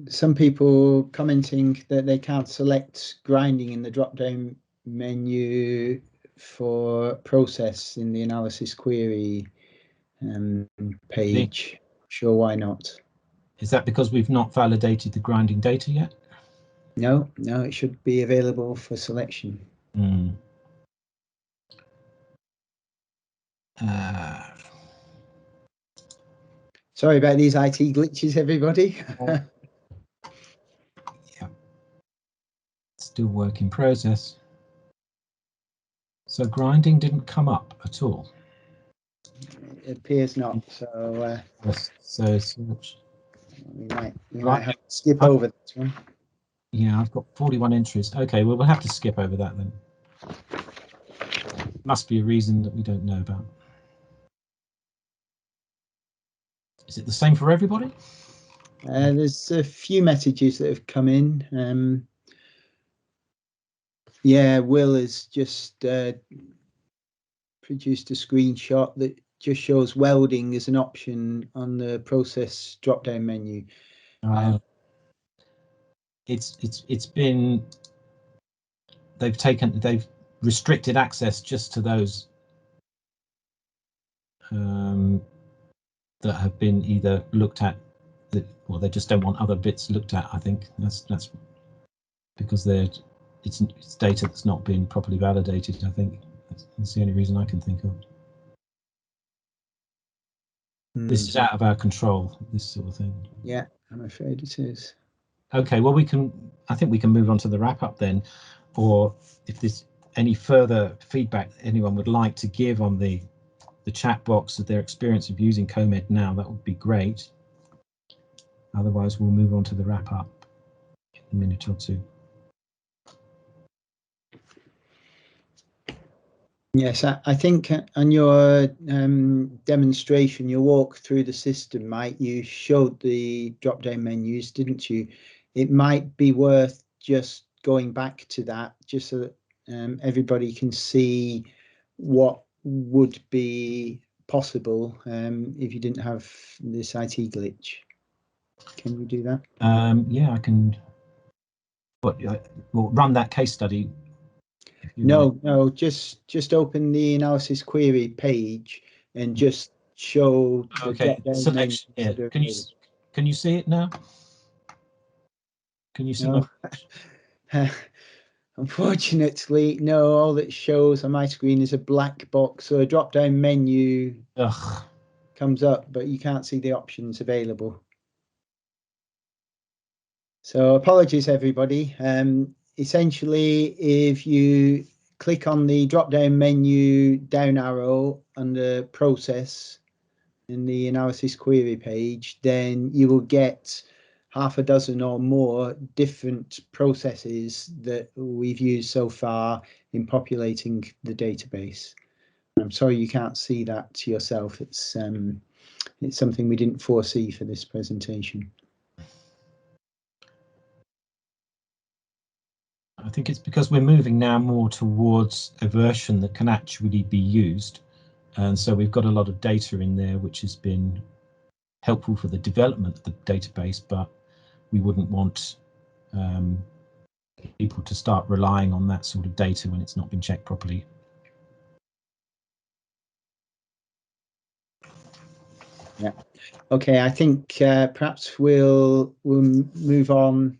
Some people commenting that they can't select grinding in the drop-down menu for process in the analysis query page. Sure, why not? Is that because we've not validated the grinding data yet? No, it should be available for selection. Sorry about these IT glitches, everybody. Yeah. Still work in process. So grinding didn't come up at all. It appears not. So So we might have to skip over this one. Yeah, I've got 41 entries. Okay, well, we'll have to skip over that then. Must be a reason that we don't know about. Is it the same for everybody? There's a few messages that have come in. Yeah, Will has just produced a screenshot that just shows welding as an option on the process drop-down menu. It's been they've restricted access just to those that have been either looked at, or they just don't want other bits looked at. I think that's because it's data that's not been properly validated. I think that's the only reason I can think of. This is out of our control, this sort of thing. Yeah, I'm afraid it is. Okay, well, I think we can move on to the wrap up then, or if there's any further feedback anyone would like to give on the chat box of their experience of using COMED now, that would be great. Otherwise, we'll move on to the wrap up in a minute or two. Yes, I think on your demonstration, your walk through the system, Mike, you showed the drop-down menus, didn't you? It might be worth just going back to that, just so that everybody can see what would be possible if you didn't have this IT glitch. Can you do that? Yeah, I can. We'll run that case study. No, just open the analysis query page and just show the Okay, drop-down menus selection. Yeah. that are Can you see it now? Can you see No. Unfortunately, no. All that shows on my screen is a black box. So a drop-down menu Ugh. comes up, but you can't see the options available. So apologies, everybody. Essentially, if you click on the drop-down menu down arrow under process in the analysis query page, then you will get half a dozen or more different processes that we've used so far in populating the database. I'm sorry you can't see that yourself. It's something we didn't foresee for this presentation. I think it's because we're moving now more towards a version that can actually be used. And so we've got a lot of data in there, which has been helpful for the development of the database, but we wouldn't want people to start relying on that sort of data when it's not been checked properly. Yeah. Okay, I think perhaps we'll move on.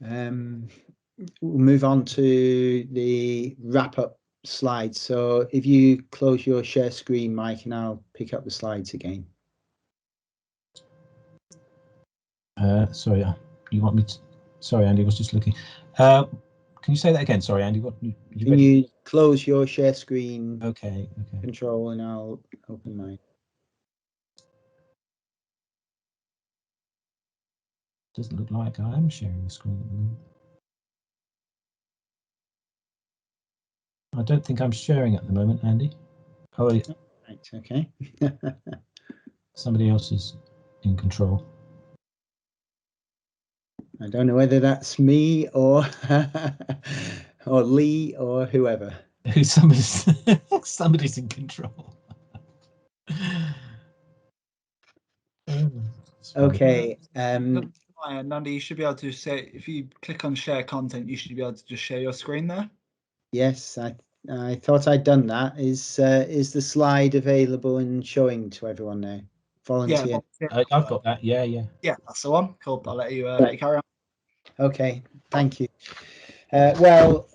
We'll move on to the wrap-up slides. So if you close your share screen, Mike, and I'll pick up the slides again. Sorry, you want me to? Sorry, Andy, I was just looking. Can you say that again? Sorry, Andy. What? Can you close your share screen? Okay. Control, and I'll open mine. Doesn't look like I am sharing the screen at the moment. I don't think I'm sharing at the moment, Andy. Oh, yeah. Right, okay. Somebody else is in control. I don't know whether that's me or or Lee or whoever. Somebody's in control. Okay. Nandi, you should be able to say, if you click on share content, you should be able to just share your screen there. Yes, I thought I'd done that. Is the slide available and showing to everyone now? Volunteer. Yeah, I've got that. Yeah. Yeah, that's the one. Cool. I'll let you carry on. Okay, thank you. Well,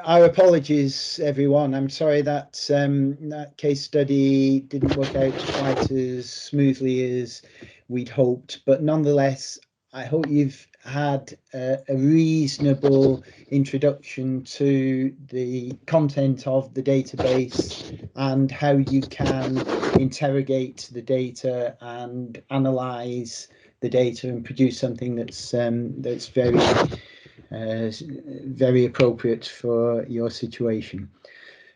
our apologies, everyone. I'm sorry that that case study didn't work out quite as smoothly as we'd hoped, but nonetheless, I hope you've had a reasonable introduction to the content of the database and how you can interrogate the data and analyze the data and produce something that's very appropriate for your situation.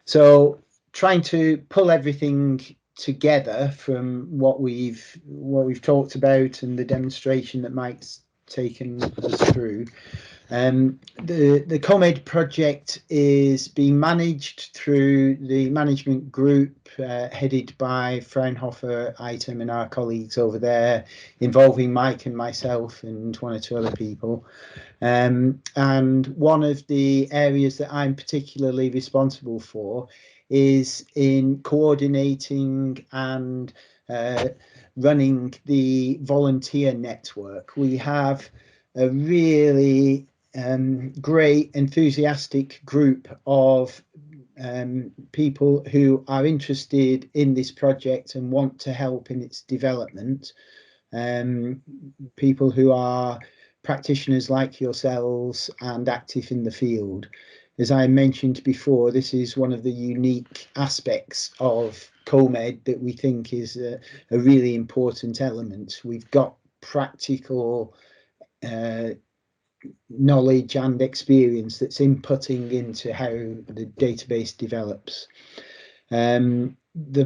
So trying to pull everything together from what we've talked about and the demonstration that Mike's taken us through. The COMED project is being managed through the management group headed by Fraunhofer Item and our colleagues over there, involving Mike and myself and one or two other people. And one of the areas that I'm particularly responsible for is in coordinating and running the volunteer network. We have a really great, enthusiastic group of people who are interested in this project and want to help in its development. People who are practitioners like yourselves and active in the field. As I mentioned before, this is one of the unique aspects of COMED that we think is a really important element. We've got practical knowledge and experience that's inputting into how the database develops. The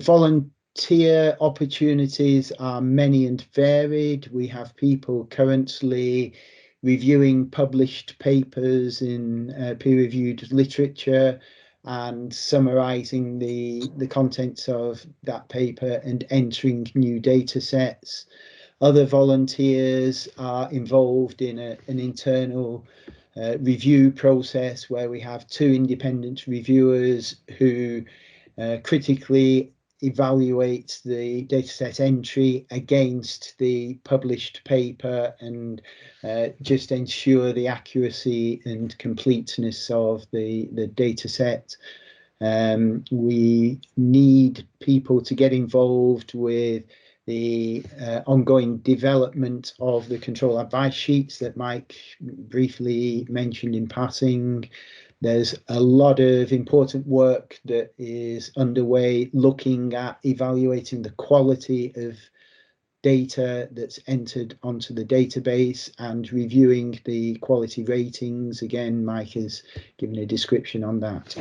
volunteer opportunities are many and varied. We have people currently reviewing published papers in peer-reviewed literature and summarizing the contents of that paper and entering new data sets. Other volunteers are involved in an internal review process where we have two independent reviewers who critically evaluate the dataset entry against the published paper and just ensure the accuracy and completeness of the dataset. We need people to get involved with the ongoing development of the control advice sheets that Mike briefly mentioned in passing. There's a lot of important work that is underway looking at evaluating the quality of data that's entered onto the database and reviewing the quality ratings. Again, Mike has given a description on that.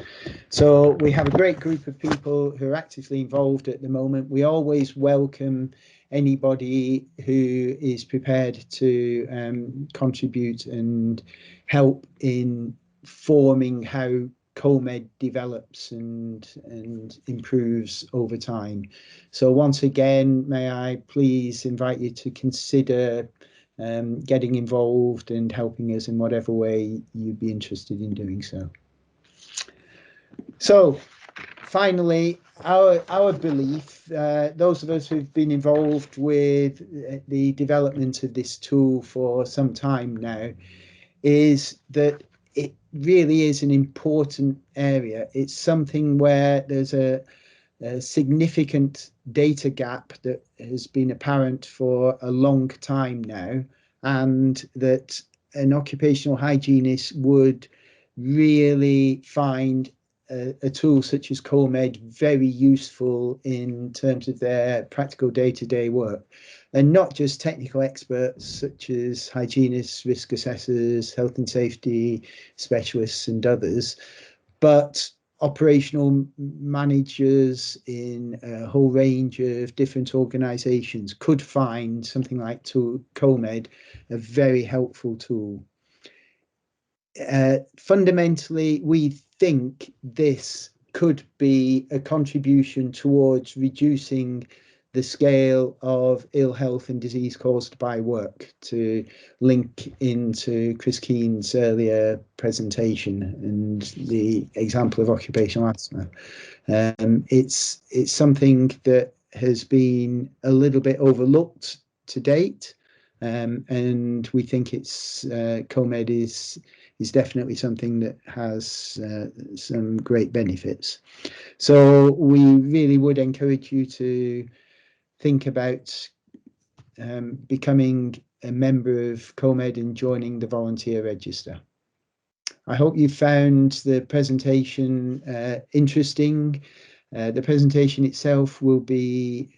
So we have a great group of people who are actively involved at the moment. We always welcome anybody who is prepared to contribute and help in forming how COMED develops and improves over time. So once again, may I please invite you to consider getting involved and helping us in whatever way you'd be interested in doing so. So finally, our belief, those of us who've been involved with the development of this tool for some time now, is that it really is an important area. It's something where there's a significant data gap that has been apparent for a long time now, and that an occupational hygienist would really find a tool such as COMED very useful in terms of their practical day-to-day work. And not just technical experts such as hygienists, risk assessors, health and safety specialists and others, but operational managers in a whole range of different organisations could find something like COMED a very helpful tool. Fundamentally, we think this could be a contribution towards reducing the scale of ill health and disease caused by work, to link into Chris Keane's earlier presentation and the example of occupational asthma. It's something that has been a little bit overlooked to date, and we think it's COMED is definitely something that has some great benefits. So we really would encourage you to think about becoming a member of COMED and joining the volunteer register. I hope you found the presentation interesting. The presentation itself will be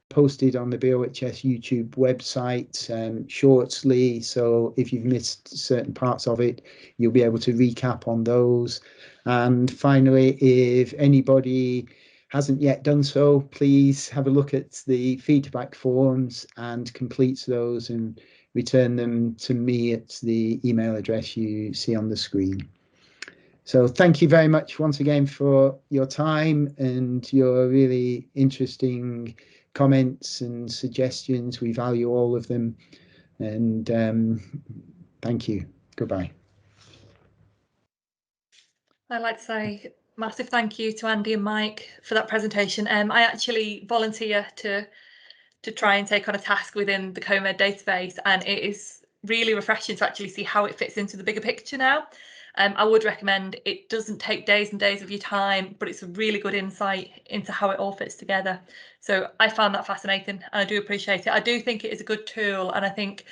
posted on the BOHS YouTube website shortly, so if you've missed certain parts of it, you'll be able to recap on those. And finally, if anybody hasn't yet done so, please have a look at the feedback forms and complete those and return them to me at the email address you see on the screen. So thank you very much once again for your time and your really interesting comments and suggestions. We value all of them, and thank you. Goodbye. I'd like to say massive thank you to Andy and Mike for that presentation. I actually volunteer to try and take on a task within the COMED database, and it is really refreshing to actually see how it fits into the bigger picture now. I would recommend it. Doesn't take days and days of your time, but it's a really good insight into how it all fits together. So I found that fascinating and I do appreciate it. I do think it is a good tool, and I think,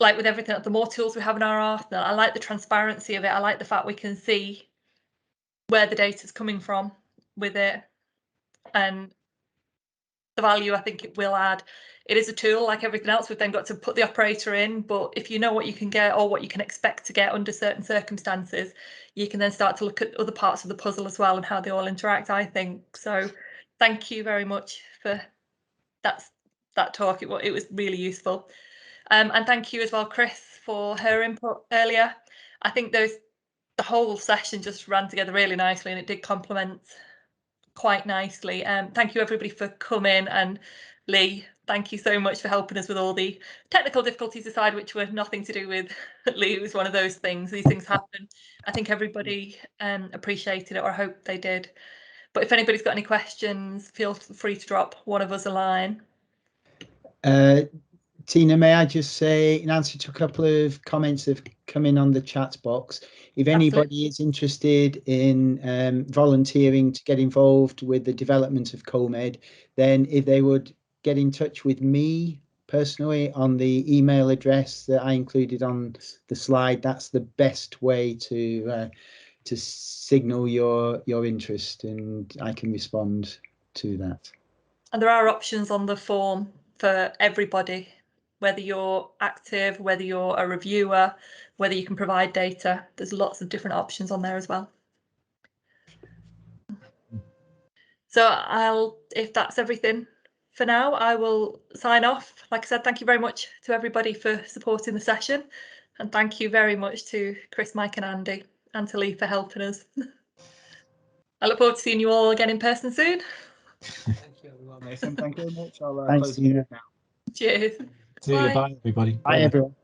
like with everything, the more tools we have in our arsenal, I like the transparency of it. I like the fact we can see where the data is coming from with it, and the value I think it will add. It is a tool like everything else. We've then got to put the operator in, but if you know what you can get or what you can expect to get under certain circumstances, you can then start to look at other parts of the puzzle as well and how they all interact, I think. So thank you very much for that talk. It was really useful. And thank you as well, Chris, for her input earlier. I think the whole session just ran together really nicely, and it did complement quite nicely. Thank you everybody for coming, and Lee, thank you so much for helping us with all the technical difficulties aside, which were nothing to do with Lee. It was one of those things. These things happen. I think everybody appreciated it, or I hope they did. But if anybody's got any questions, feel free to drop one of us a line. Tina, may I just say, in answer to a couple of comments that have come in on the chat box, if anybody is interested in volunteering to get involved with the development of COMED, then if they would get in touch with me personally on the email address that I included on the slide, that's the best way to signal your interest, and I can respond to that. And there are options on the form for everybody, whether you're active, whether you're a reviewer, whether you can provide data. There's lots of different options on there as well. So if that's everything for now, I will sign off. Like I said, thank you very much to everybody for supporting the session. And thank you very much to Chris, Mike and Andy, and to Lee for helping us. I look forward to seeing you all again in person soon. Thank you, everyone. Nathan, thank you very much. I'll Thanks, close Tina. it now. Cheers. See you. Bye, everybody. Bye, everyone.